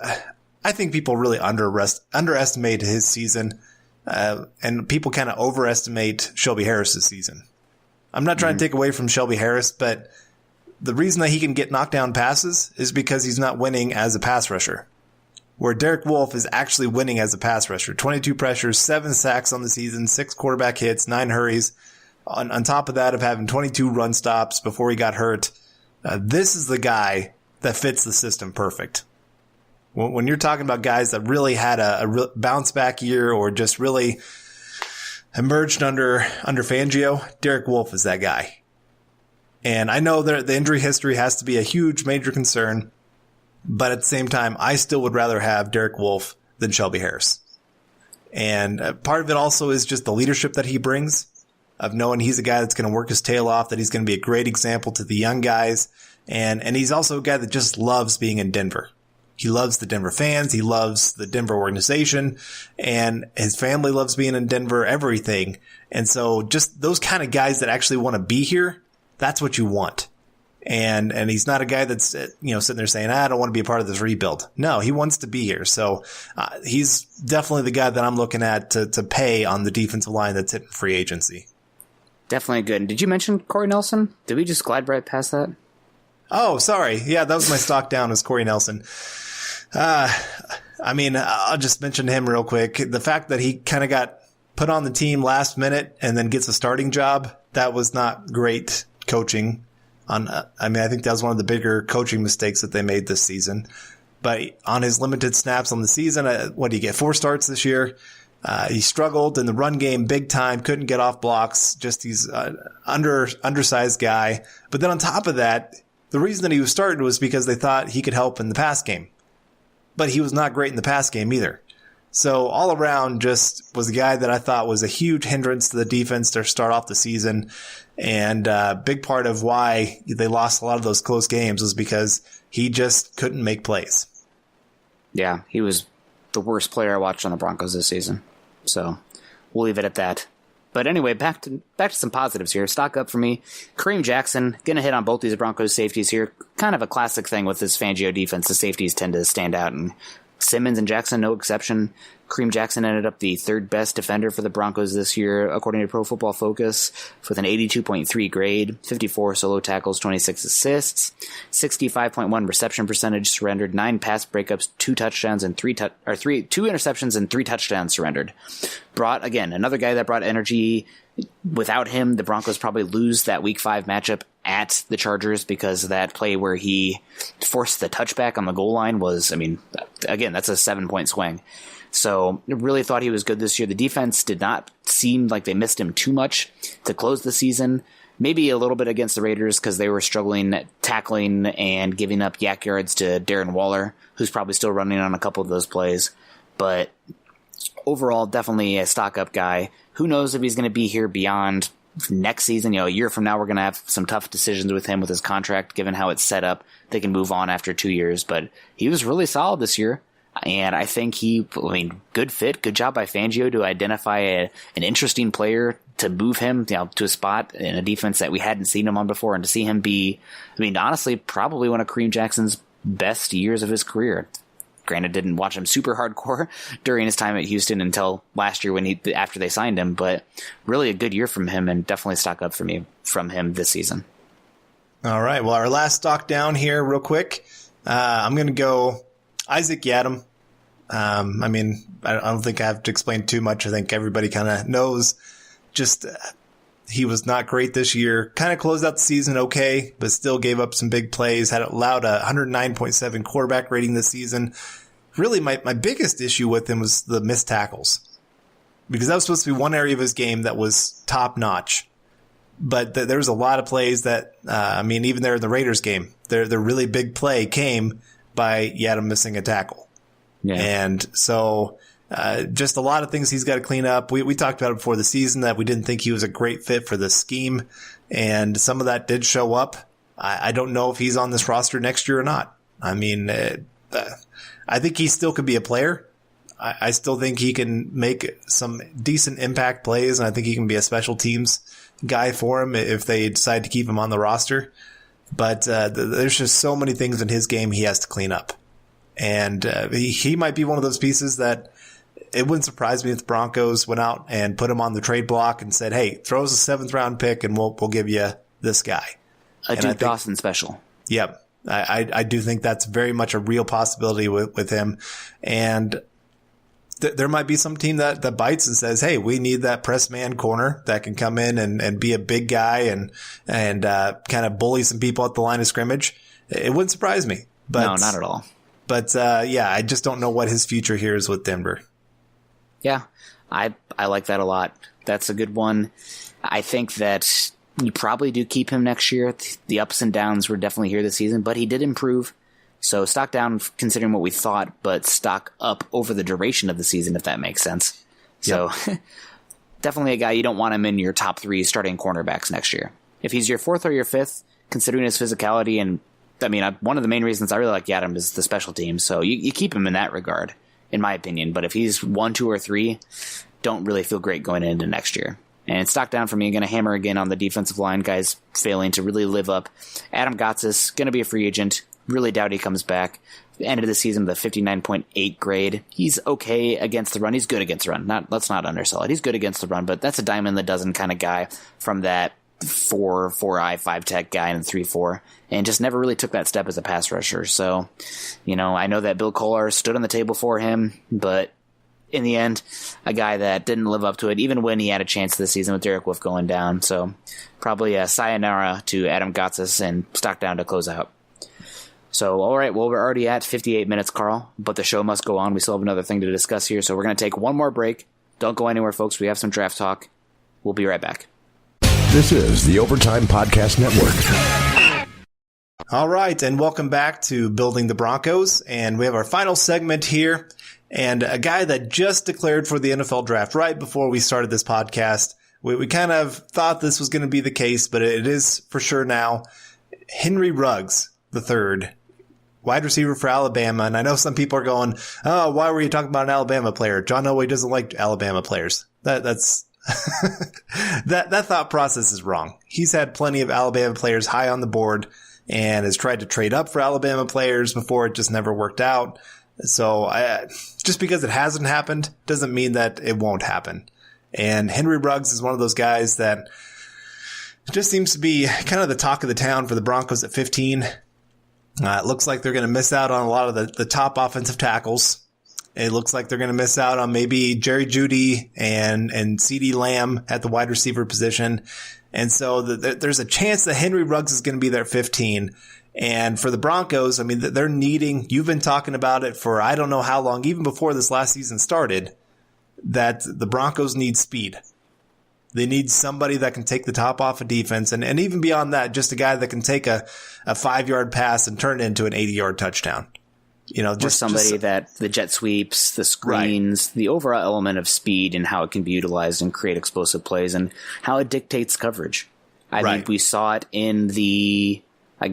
I think people really underestimate his season. And people kind of overestimate Shelby Harris's season. I'm not trying to take away from Shelby Harris, but the reason that he can get knockdown passes is because he's not winning as a pass rusher. Where Derek Wolfe is actually winning as a pass rusher. 22 pressures, 7 sacks on the season, 6 quarterback hits, 9 hurries. On top of that, of having 22 run stops before he got hurt. This is the guy that fits the system perfect. When you're talking about guys that really had a bounce back year or just really emerged under Fangio, Derek Wolfe is that guy. And I know that the injury history has to be a huge major concern. But at the same time, I still would rather have Derek Wolfe than Shelby Harris. And part of it also is just the leadership that he brings, of knowing he's a guy that's going to work his tail off, that he's going to be a great example to the young guys. And he's also a guy that just loves being in Denver. He loves the Denver fans. He loves the Denver organization. And his family loves being in Denver, everything. And so just those kind of guys that actually want to be here, that's what you want. And he's not a guy that's, sitting there saying, I don't want to be a part of this rebuild. No, he wants to be here. So, he's definitely the guy that I'm looking at to pay on the defensive line that's hitting free agency. Definitely good. Did you mention Corey Nelson? Did we just glide right past that? Oh, sorry. Yeah, that was my stock down as Corey Nelson. I'll just mention him real quick. The fact that he kind of got put on the team last minute and then gets a starting job, that was not great coaching. I think that was one of the bigger coaching mistakes that they made this season. But on his limited snaps on the season, what did he get? 4 starts this year. He struggled in the run game big time, couldn't get off blocks. Just he's undersized guy. But then on top of that, the reason that he was starting was because they thought he could help in the pass game. But he was not great in the pass game either. So all around just was a guy that I thought was a huge hindrance to the defense to start off the season. And a big part of why they lost a lot of those close games was because he just couldn't make plays. Yeah, he was the worst player I watched on the Broncos this season. So we'll leave it at that. But anyway, back to some positives here. Stock up for me. Kareem Jackson, gonna hit on both these Broncos safeties here. Kind of a classic thing with this Fangio defense. The safeties tend to stand out, and Simmons and Jackson, no exception. Kareem Jackson ended up the 3rd best defender for the Broncos this year, according to Pro Football Focus, with an 82.3 grade, 54 solo tackles, 26 assists, 65.1 reception percentage surrendered, 9 pass breakups, 2 touchdowns, and 2 interceptions and 3 touchdowns surrendered. Another guy that brought energy. Without him, the Broncos probably lose that Week 5 matchup at the Chargers, because that play where he forced the touchback on the goal line was, I mean, again, that's a 7-point swing. So really thought he was good this year. The defense did not seem like they missed him too much to close the season. Maybe a little bit against the Raiders because they were struggling at tackling and giving up yak yards to Darren Waller, who's probably still running on a couple of those plays. But overall, definitely a stock-up guy. Who knows if he's going to be here beyond next season? A year from now, we're going to have some tough decisions with him with his contract, given how it's set up. They can move on after 2 years. But he was really solid this year. And I think good fit, good job by Fangio to identify an interesting player to move him, to a spot in a defense that we hadn't seen him on before, and to see him be, honestly, probably one of Kareem Jackson's best years of his career. Granted, didn't watch him super hardcore during his time at Houston until last year after they signed him, but really a good year from him, and definitely stock up from him this season. All right. Well, our last stock down here real quick. I'm going to go Isaac Yiadom. I don't think I have to explain too much. I think everybody kind of knows. Just he was not great this year. Kind of closed out the season okay, but still gave up some big plays. Had allowed a 109.7 quarterback rating this season. Really, my biggest issue with him was the missed tackles, because that was supposed to be one area of his game that was top notch. But there was a lot of plays that, even there in the Raiders game, their really big play came by Yiadom missing a tackle. Yeah. And so just a lot of things he's got to clean up. We talked about it before the season that we didn't think he was a great fit for the scheme, and some of that did show up. I don't know if he's on this roster next year or not. I think he still could be a player. I still think he can make some decent impact plays, and I think he can be a special teams guy for him if they decide to keep him on the roster. But there's just so many things in his game he has to clean up. And he might be one of those pieces that it wouldn't surprise me if the Broncos went out and put him on the trade block and said, hey, throw us a 7th round pick and we'll give you this guy. A Duke Dawson special. Yep. I do think that's very much a real possibility with him. And there might be some team that bites and says, hey, we need that press man corner that can come in and be a big guy and kind of bully some people at the line of scrimmage. It wouldn't surprise me. But, no, not at all. But I just don't know what his future here is with Denver. Yeah, I like that a lot. That's a good one. I think that you probably do keep him next year. The ups and downs were definitely here this season, but he did improve. So stock down considering what we thought, but stock up over the duration of the season, if that makes sense. Yep. So definitely a guy you don't want him in your top 3 starting cornerbacks next year. If he's your 4th or your 5th, considering his physicality, and one of the main reasons I really like Yiadom is the special teams. So you keep him in that regard, in my opinion. But if he's 1, 2, or 3, don't really feel great going into next year. And stock down for me, I'm going to hammer again on the defensive line, guys failing to really live up. Adam Gotsis, going to be a free agent. Really doubt he comes back. Ended the season with a 59.8 grade. He's okay against the run. He's good against the run. Let's not undersell it. He's good against the run, but that's a dime in the dozen kind of guy from that 4-eye, 5-tech guy in 3-4, and just never really took that step as a pass rusher. So, I know that Bill Kollar stood on the table for him, but in the end, a guy that didn't live up to it, even when he had a chance this season with Derek Wolfe going down. So probably a sayonara to Adam Gotsis and stock down to close out. So, all right, well, we're already at 58 minutes, Carl, but the show must go on. We still have another thing to discuss here, so we're going to take one more break. Don't go anywhere, folks. We have some draft talk. We'll be right back. This is the Overtime Podcast Network. All right, and welcome back to Building the Broncos, and we have our final segment here, and a guy that just declared for the NFL draft right before we started this podcast. We kind of thought this was going to be the case, but it is for sure now. Henry Ruggs III, wide receiver for Alabama, and I know some people are going, oh, why were you talking about an Alabama player? John Elway doesn't like Alabama players. That's that thought process is wrong. He's had plenty of Alabama players high on the board and has tried to trade up for Alabama players before. It just never worked out. So just because it hasn't happened doesn't mean that it won't happen. And Henry Ruggs is one of those guys that just seems to be kind of the talk of the town for the Broncos at 15. It looks like they're going to miss out on a lot of the top offensive tackles. It looks like they're going to miss out on maybe Jerry Jeudy and CeeDee Lamb at the wide receiver position. And so there's a chance that Henry Ruggs is going to be there at 15. And for the Broncos, I mean, they're needing, you've been talking about it for I don't know how long, even before this last season started, that the Broncos need speed. They need somebody that can take the top off of defense. And even beyond that, just a guy that can take a 5-yard pass and turn it into an 80-yard touchdown. Just somebody that the jet sweeps, the screens, right. The overall element of speed and how it can be utilized and create explosive plays and how it dictates coverage. I think we saw it in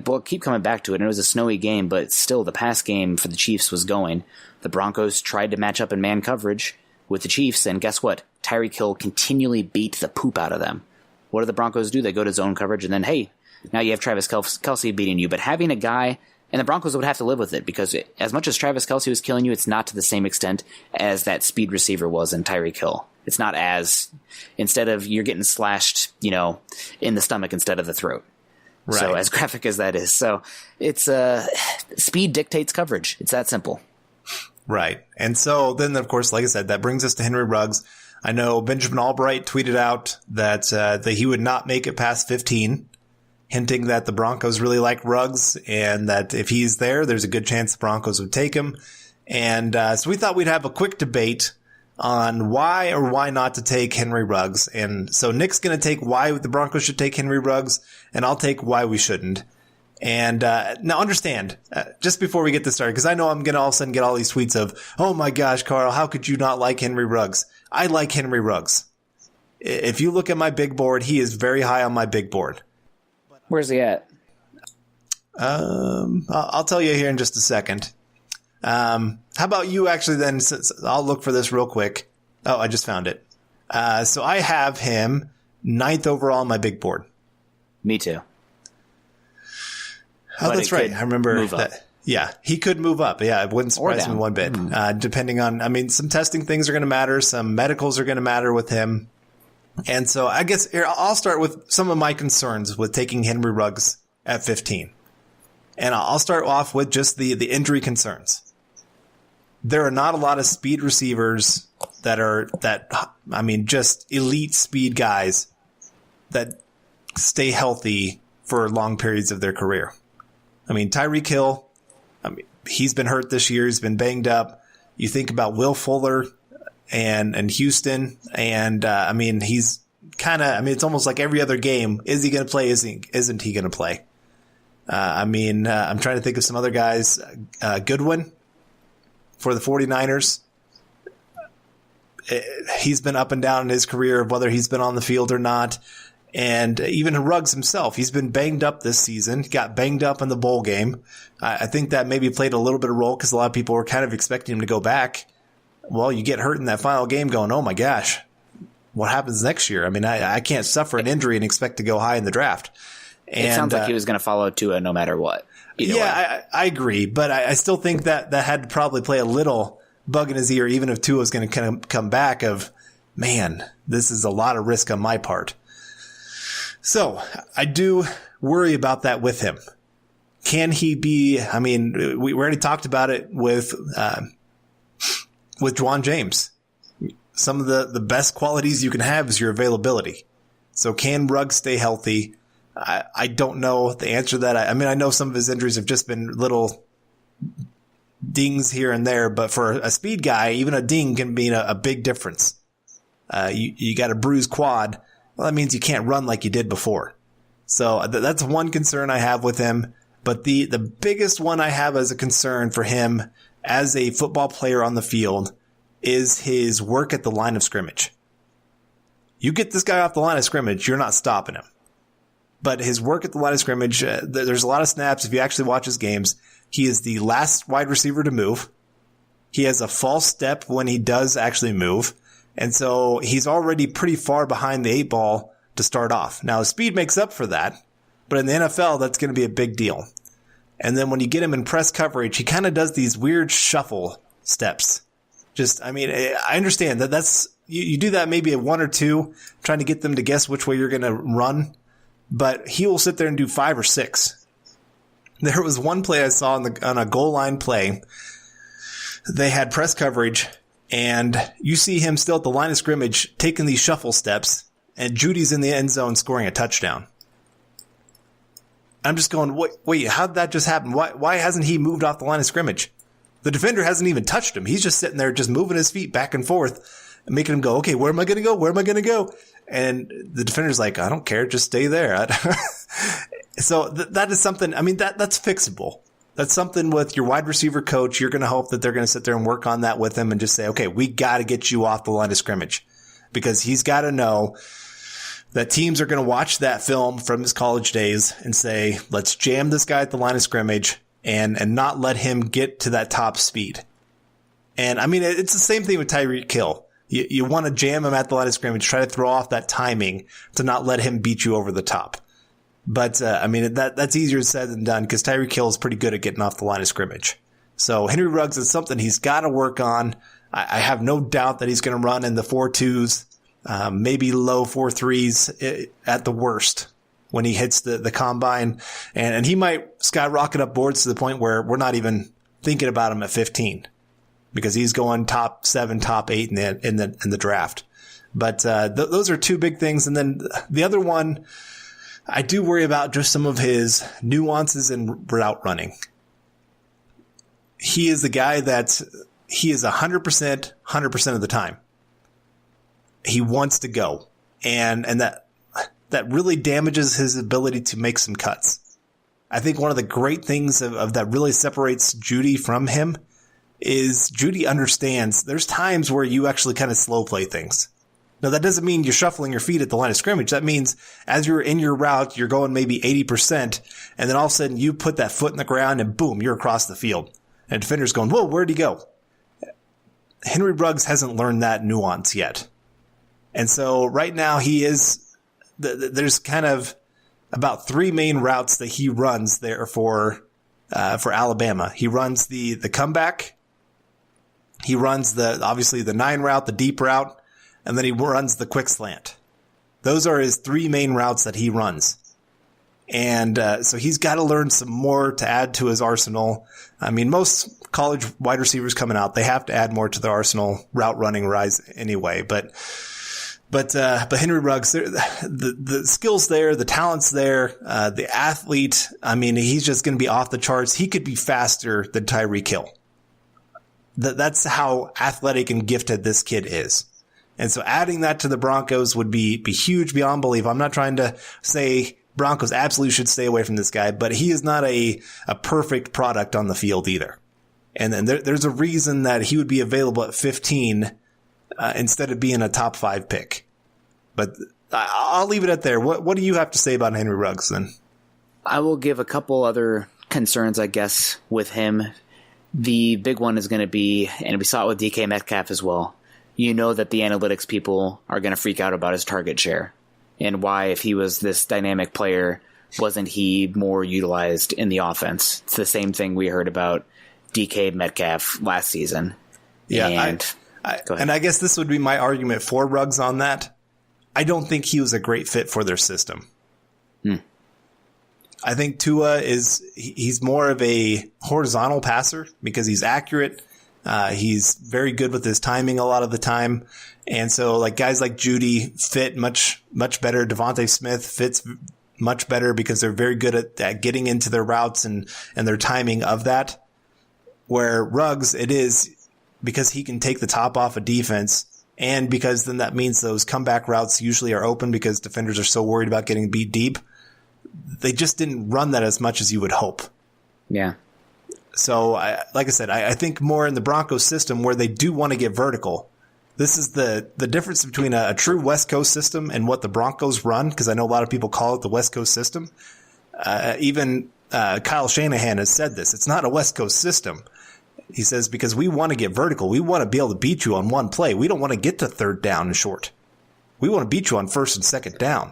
we'll keep coming back to it. And it was a snowy game, but still the pass game for the Chiefs was going. The Broncos tried to match up in man coverage with the Chiefs, and guess what? Tyreek Hill continually beat the poop out of them. What do the Broncos do? They go to zone coverage, and then, hey, now you have Travis Kelce beating you. But having a guy, and the Broncos would have to live with it, because as much as Travis Kelce was killing you, it's not to the same extent as that speed receiver was in Tyreek Hill. It's not as, instead of you're getting slashed, in the stomach instead of the throat. Right. So as graphic as that is. So it's speed dictates coverage. It's that simple. Right. And so then, of course, like I said, that brings us to Henry Ruggs. I know Benjamin Albright tweeted out that he would not make it past 15, hinting that the Broncos really like Ruggs and that if he's there, there's a good chance the Broncos would take him. And so we thought we'd have a quick debate on why or why not to take Henry Ruggs. And so Nick's going to take why the Broncos should take Henry Ruggs, and I'll take why we shouldn't. And now understand, just before we get this started, because I know I'm going to all of a sudden get all these tweets of, oh my gosh, Carl, how could you not like Henry Ruggs? I like Henry Ruggs. If you look at my big board, he is very high on my big board. Where's he at? I'll tell you here in just a second. How about you actually then, since I'll look for this real quick. Oh, I just found it. So I have him 9th overall on my big board. Me too. Oh, that's right. I remember that. Yeah, he could move up. Yeah, it wouldn't surprise me one bit. Depending on, some testing things are going to matter. Some medicals are going to matter with him. And so I guess here, I'll start with some of my concerns with taking Henry Ruggs at 15. And I'll start off with just the injury concerns. There are not a lot of speed receivers just elite speed guys that stay healthy for long periods of their career. Tyreek Hill, he's been hurt this year. He's been banged up. You think about Will Fuller and Houston, and he's kind of, it's almost like every other game. Is he going to play? Isn't he going to play? I'm trying to think of some other guys. Goodwin for the 49ers. He's been up and down in his career, whether he's been on the field or not. And even Ruggs himself, he's been banged up this season. He got banged up in the bowl game. I think that maybe played a little bit of role because a lot of people were kind of expecting him to go back. Well, you get hurt in that final game going, oh my gosh, what happens next year? I can't suffer an injury and expect to go high in the draft. And, it sounds like he was going to follow Tua no matter what. I agree. But I still think that had to probably play a little bug in his ear, even if Tua was going to kind of come back of, man, this is a lot of risk on my part. So I do worry about that with him. Can he be, we already talked about it with Juwan James. Some of the best qualities you can have is your availability. So can Ruggs stay healthy? I don't know the answer to that. I know some of his injuries have just been little dings here and there, but for a speed guy, even a ding can mean a big difference. You got a bruised quad. Well, that means you can't run like you did before. So that's one concern I have with him. But the biggest one I have as a concern for him as a football player on the field is his work at the line of scrimmage. You get this guy off the line of scrimmage, you're not stopping him. But his work at the line of scrimmage, there's a lot of snaps. If you actually watch his games, he is the last wide receiver to move. He has a false step when he does actually move. And so he's already pretty far behind the 8 ball to start off. Now, speed makes up for that, but in the NFL, that's going to be a big deal. And then when you get him in press coverage, he kind of does these weird shuffle steps. I understand that's, you do that maybe at 1 or 2, trying to get them to guess which way you're going to run, but he will sit there and do 5 or 6. There was one play I saw on a goal line play. They had press coverage, and you see him still at the line of scrimmage taking these shuffle steps, and Judy's in the end zone scoring a touchdown. I'm just going, wait, how'd that just happen? Why hasn't he moved off the line of scrimmage? The defender hasn't even touched him. He's just sitting there just moving his feet back and forth and making him go, okay, where am I going to go? Where am I going to go? And the defender's like, I don't care. Just stay there. So that is something, I mean, that's fixable. That's something with your wide receiver coach. You're going to hope that they're going to sit there and work on that with him and just say, okay, we got to get you off the line of scrimmage, because he's got to know that teams are going to watch that film from his college days and say, let's jam this guy at the line of scrimmage and not let him get to that top speed. And I mean, it's the same thing with Tyreek Hill. You want to jam him at the line of scrimmage, try to throw off that timing to not let him beat you over the top. But, I mean, that's easier said than done, because Tyreek Hill is pretty good at getting off the line of scrimmage. So Henry Ruggs is something he's got to work on. I have no doubt that he's going to run in the 4.2s, maybe low 4.3s at the worst when he hits the combine. And he might skyrocket up boards to the point where we're not even thinking about him at 15, because he's going top 7, top 8 in the draft. But, those are two big things. And then the other one, I do worry about just some of his nuances in route running. He is the guy that he is 100% of the time. He wants to go. And that really damages his ability to make some cuts. I think one of the great things of that really separates Judy from him is Judy understands there's times where you actually kind of slow play things. Now, that doesn't mean you're shuffling your feet at the line of scrimmage. That means as you're in your route, you're going maybe 80%, and then all of a sudden you put that foot in the ground and boom, you're across the field. And the defender's going, whoa, where'd he go? Henry Ruggs hasn't learned that nuance yet. And so right now there's kind of about 3 main routes that he runs there for Alabama. He runs the comeback. He runs obviously the 9 route, the deep route. And then he runs the quick slant. Those are his 3 main routes that he runs. And so he's got to learn some more to add to his arsenal. I mean, most college wide receivers coming out, they have to add more to their arsenal route running rise anyway. But Henry Ruggs, the skills there, the talent's there, the athlete, I mean, he's just going to be off the charts. He could be faster than Tyreek Hill. That's how athletic and gifted this kid is. And so adding that to the Broncos would be huge beyond belief. I'm not trying to say Broncos absolutely should stay away from this guy, but he is not a perfect product on the field either. And then there's a reason that he would be available at 15 instead of being a top 5 pick. But I'll leave it at there. What do you have to say about Henry Ruggs then? I will give a couple other concerns, I guess, with him. The big one is going to be, and we saw it with DK Metcalf as well, you know that the analytics people are going to freak out about his target share and why, if he was this dynamic player, wasn't he more utilized in the offense? It's the same thing we heard about DK Metcalf last season. Yeah, and I guess this would be my argument for Ruggs on that. I don't think he was a great fit for their system. I think Tua he's more of a horizontal passer because he's accurate. He's very good with his timing a lot of the time. And so like guys like Judy fit much better. Devontae Smith fits much better because they're very good at getting into their routes and their timing of that. Where Ruggs, it is because he can take the top off a defense, and because then that means those comeback routes usually are open because defenders are so worried about getting beat deep. They just didn't run that as much as you would hope. Yeah. So, like I said, I think more in the Broncos system where they do want to get vertical. This is the difference between a true West Coast system and what the Broncos run, because I know a lot of people call it the West Coast system. Even Kyle Shanahan has said this. It's not a West Coast system. He says, because we want to get vertical. We want to be able to beat you on one play. We don't want to get to 3rd down and short. We want to beat you on 1st and 2nd down.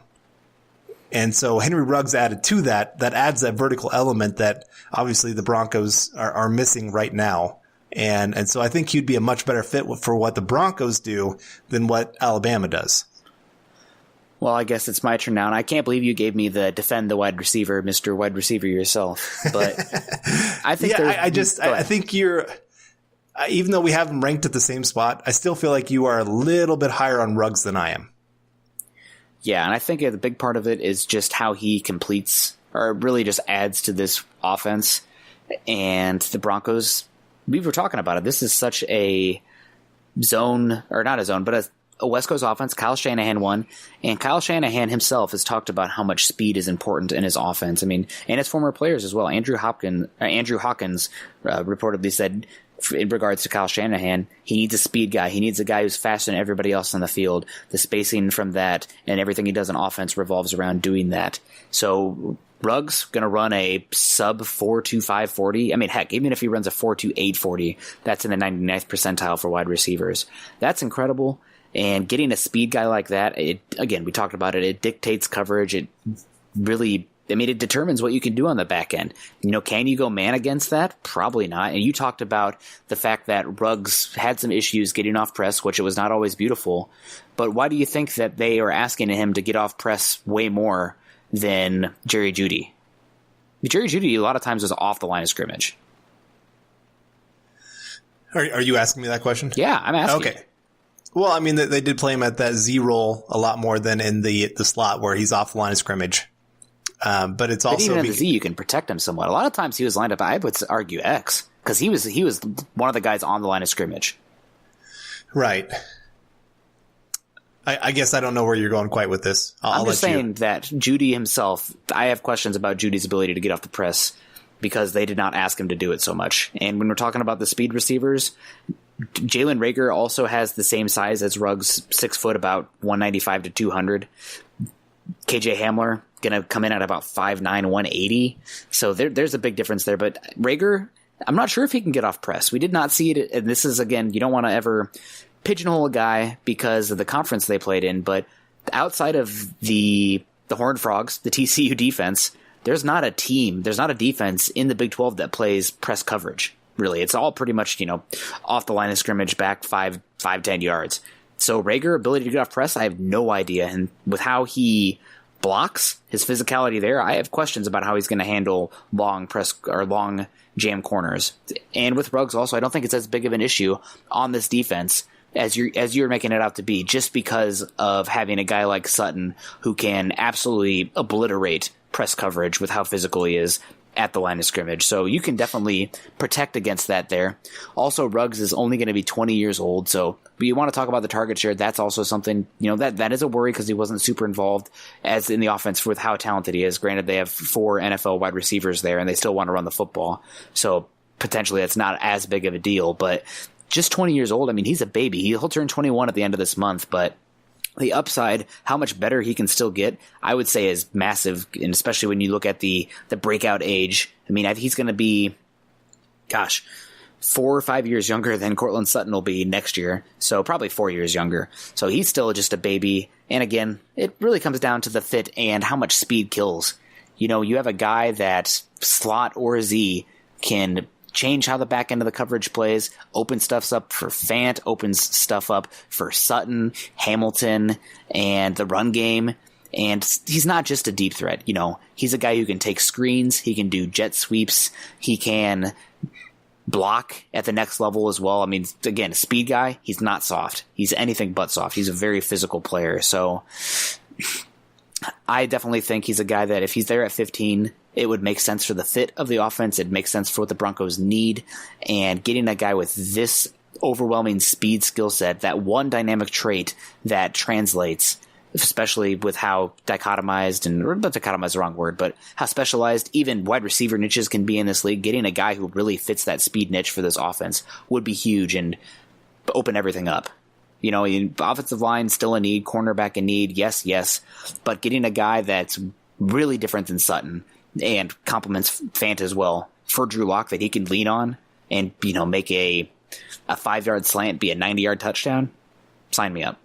And so Henry Ruggs added to that adds that vertical element that obviously the Broncos are missing right now. And so I think he'd be a much better fit for what the Broncos do than what Alabama does. Well, I guess it's my turn now, and I can't believe you gave me the defend the wide receiver, Mr. Wide Receiver yourself. But I think I think you're, even though we have him ranked at the same spot, I still feel like you are a little bit higher on Ruggs than I am. Yeah, and I think the big part of it is just how he completes, or really just adds to this offense. And the Broncos, we were talking about it. This is such a zone, or not a zone, but a West Coast offense. Kyle Shanahan won, and Kyle Shanahan himself has talked about how much speed is important in his offense. I mean, and his former players as well. Andrew Hawkins reportedly said, in regards to Kyle Shanahan, he needs a speed guy. He needs a guy who's faster than everybody else on the field. The spacing from that and everything he does on offense revolves around doing that. So Ruggs going to run a sub 4.25 40. I mean, heck, even if he runs a 4.28 40, that's in the 99th percentile for wide receivers. That's incredible. And getting a speed guy like that, again, we talked about it. It dictates coverage. It really, it determines what you can do on the back end. Can you go man against that? Probably not. And you talked about the fact that Ruggs had some issues getting off press, which it was not always beautiful. But why do you think that they are asking him to get off press way more than Jerry Jeudy? Jerry Jeudy a lot of times was off the line of scrimmage. Are you asking me that question? Yeah, I'm asking. Okay. Well, I mean, they did play him at that Z role a lot more than in the slot where he's off the line of scrimmage. But it's also, but even in the Z, you can protect him somewhat. A lot of times he was lined up, I would argue X, because he was one of the guys on the line of scrimmage. Right. I guess I don't know where you're going quite with this. I'm just saying that Jeudy himself, I have questions about Judy's ability to get off the press because they did not ask him to do it so much. And when we're talking about the speed receivers, Jalen Reagor also has the same size as Ruggs, 6 foot, about 195 to 200. KJ Hamler going to come in at about 5'9", 180. So there's a big difference there. But Reagor, I'm not sure if he can get off press. We did not see it. And this is, again, you don't want to ever pigeonhole a guy because of the conference they played in. But outside of the Horned Frogs, the TCU defense, there's not a defense in the Big 12 that plays press coverage. Really, it's all pretty much, off the line of scrimmage, back 5-10 yards. So Reagor, ability to get off press, I have no idea. And with how he blocks, his physicality there, I have questions about how he's going to handle long press or long jam corners. And with Ruggs also, I don't think it's as big of an issue on this defense as you're making it out to be, just because of having a guy like Sutton who can absolutely obliterate press coverage with how physical he is at the line of scrimmage. So you can definitely protect against that there. Also, Ruggs is only going to be 20 years old. So you want to talk about the target share. That's also something, that is a worry because he wasn't super involved as in the offense with how talented he is. Granted, they have 4 NFL wide receivers there and they still want to run the football. So potentially that's not as big of a deal, but just 20 years old. I mean, he's a baby. He'll turn 21 at the end of this month, but the upside, how much better he can still get, I would say is massive, and especially when you look at the breakout age. I mean, he's going to be, 4 or 5 years younger than Cortland Sutton will be next year, so probably 4 years younger. So he's still just a baby, and again, it really comes down to the fit and how much speed kills. You have a guy that slot or Z can change how the back end of the coverage plays, open stuff up for Fant, opens stuff up for Sutton, Hamilton, and the run game. And he's not just a deep threat. He's a guy who can take screens. He can do jet sweeps. He can block at the next level as well. I mean, again, a speed guy. He's not soft. He's anything but soft. He's a very physical player. So I definitely think he's a guy that if he's there at 15, it would make sense for the fit of the offense. It makes sense for what the Broncos need. And getting a guy with this overwhelming speed skill set, that one dynamic trait that translates, especially with how dichotomized, or not dichotomized is the wrong word, but how specialized even wide receiver niches can be in this league, getting a guy who really fits that speed niche for this offense would be huge and open everything up. Offensive line still a need, cornerback a need, yes, but getting a guy that's really different than Sutton and complements Fant as well for Drew Lock that he can lean on and, make a 5-yard slant be a 90-yard touchdown. Sign me up.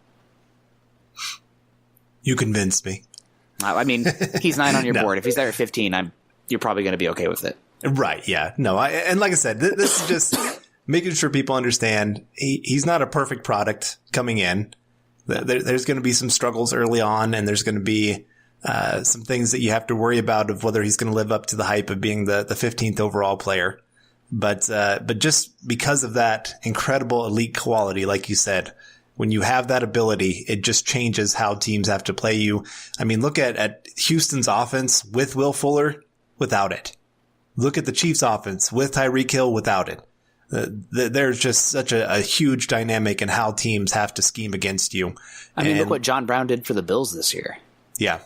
You convinced me. I mean, he's 9 on your board. If he's there at 15, you're probably going to be okay with it. Right. Yeah. No. And like I said, this is just making sure people understand he's not a perfect product coming in. There's going to be some struggles early on, and there's going to be some things that you have to worry about of whether he's going to live up to the hype of being the 15th overall player. But just because of that incredible elite quality, like you said, when you have that ability, it just changes how teams have to play you. I mean, look at Houston's offense with Will Fuller, without it. Look at the Chiefs' offense with Tyreek Hill, without it. There's just such a huge dynamic in how teams have to scheme against you. I mean, look what John Brown did for the Bills this year. Yeah.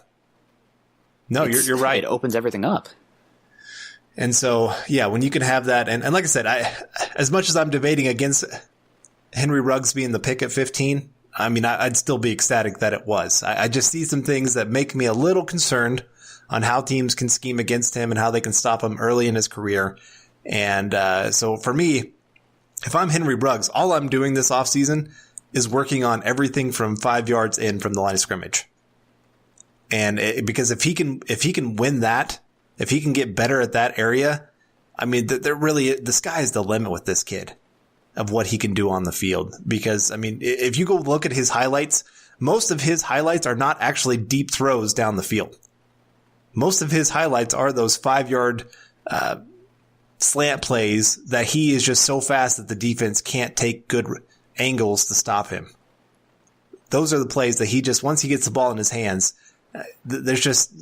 No, you're right. It opens everything up. And so, yeah, when you can have that, and like I said, as much as I'm debating against Henry Ruggs being the pick at 15, I mean, I'd still be ecstatic that it was. I just see some things that make me a little concerned on how teams can scheme against him and how they can stop him early in his career. And so for me, if I'm Henry Ruggs, all I'm doing this offseason is working on everything from 5 yards in from the line of scrimmage. And because if he can win that, if he can get better at that area, I mean, the sky is the limit with this kid of what he can do on the field. Because, I mean, if you go look at his highlights, most of his highlights are not actually deep throws down the field. Most of his highlights are those 5 yard slant plays that he is just so fast that the defense can't take good angles to stop him. Those are the plays that he just, once he gets the ball in his hands, there's just,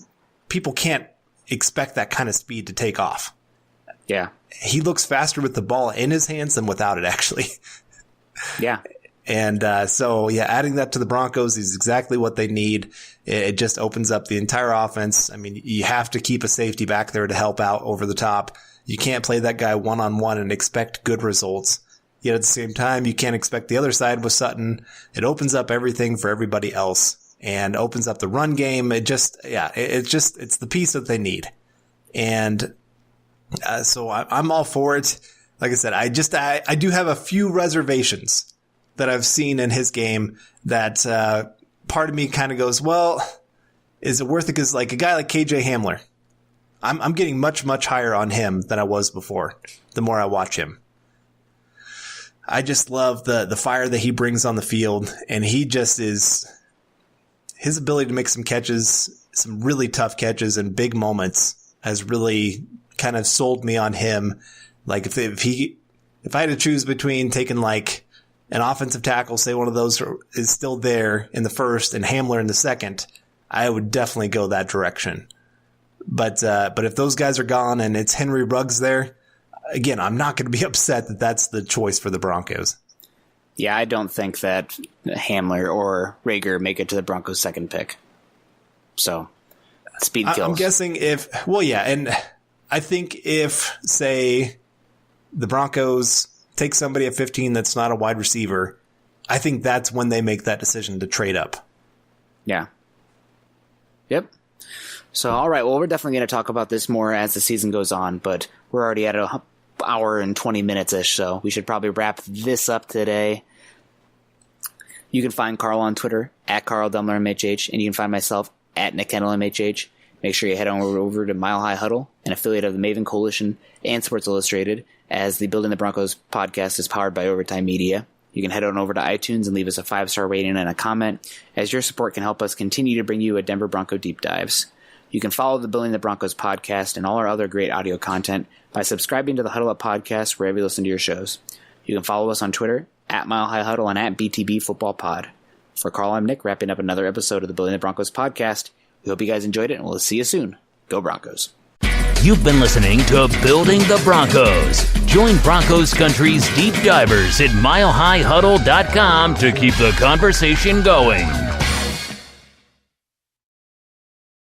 people can't expect that kind of speed to take off. Yeah. He looks faster with the ball in his hands than without it, actually. Yeah. And so, yeah, adding that to the Broncos is exactly what they need. It just opens up the entire offense. I mean, you have to keep a safety back there to help out over the top. You can't play that guy one-on-one and expect good results. Yet at the same time, you can't expect the other side with Sutton. It opens up everything for everybody else and opens up the run game. It's the piece that they need. And so I'm all for it. Like I said, I do have a few reservations that I've seen in his game that part of me kind of goes, well, is it worth it? Because like a guy like KJ Hamler, I'm getting much, much higher on him than I was before, the more I watch him. I just love the fire that he brings on the field, and he just is, his ability to make some catches, some really tough catches and big moments has really kind of sold me on him. Like if I had to choose between taking like an offensive tackle, say one of those is still there in the first and Hamler in the second, I would definitely go that direction. But if those guys are gone and it's Henry Ruggs there, again, I'm not going to be upset that that's the choice for the Broncos. Yeah, I don't think that Hamler or Rager make it to the Broncos' second pick. So, speed kills. I'm guessing and I think if, say, the Broncos take somebody at 15 that's not a wide receiver, I think that's when they make that decision to trade up. Yeah. Yep. So, all right, well, we're definitely going to talk about this more as the season goes on, but we're already at an hour and 20 minutes-ish, so we should probably wrap this up today. You can find Carl on Twitter, at Carl Dumler MHH, and you can find myself at Nick Kendell MHH. Make sure you head on over to Mile High Huddle, an affiliate of the Maven Coalition and Sports Illustrated, as the Building the Broncos podcast is powered by Overtime Media. You can head on over to iTunes and leave us a 5-star rating and a comment, as your support can help us continue to bring you a Denver Bronco Deep Dives. You can follow the Building the Broncos podcast and all our other great audio content by subscribing to the Huddle Up podcast wherever you listen to your shows. You can follow us on Twitter, at Mile High Huddle and at BTB Football Pod. For Carl, I'm Nick, wrapping up another episode of the Building the Broncos podcast. We hope you guys enjoyed it, and we'll see you soon. Go Broncos. You've been listening to Building the Broncos. Join Broncos Country's deep divers at milehighhuddle.com to keep the conversation going.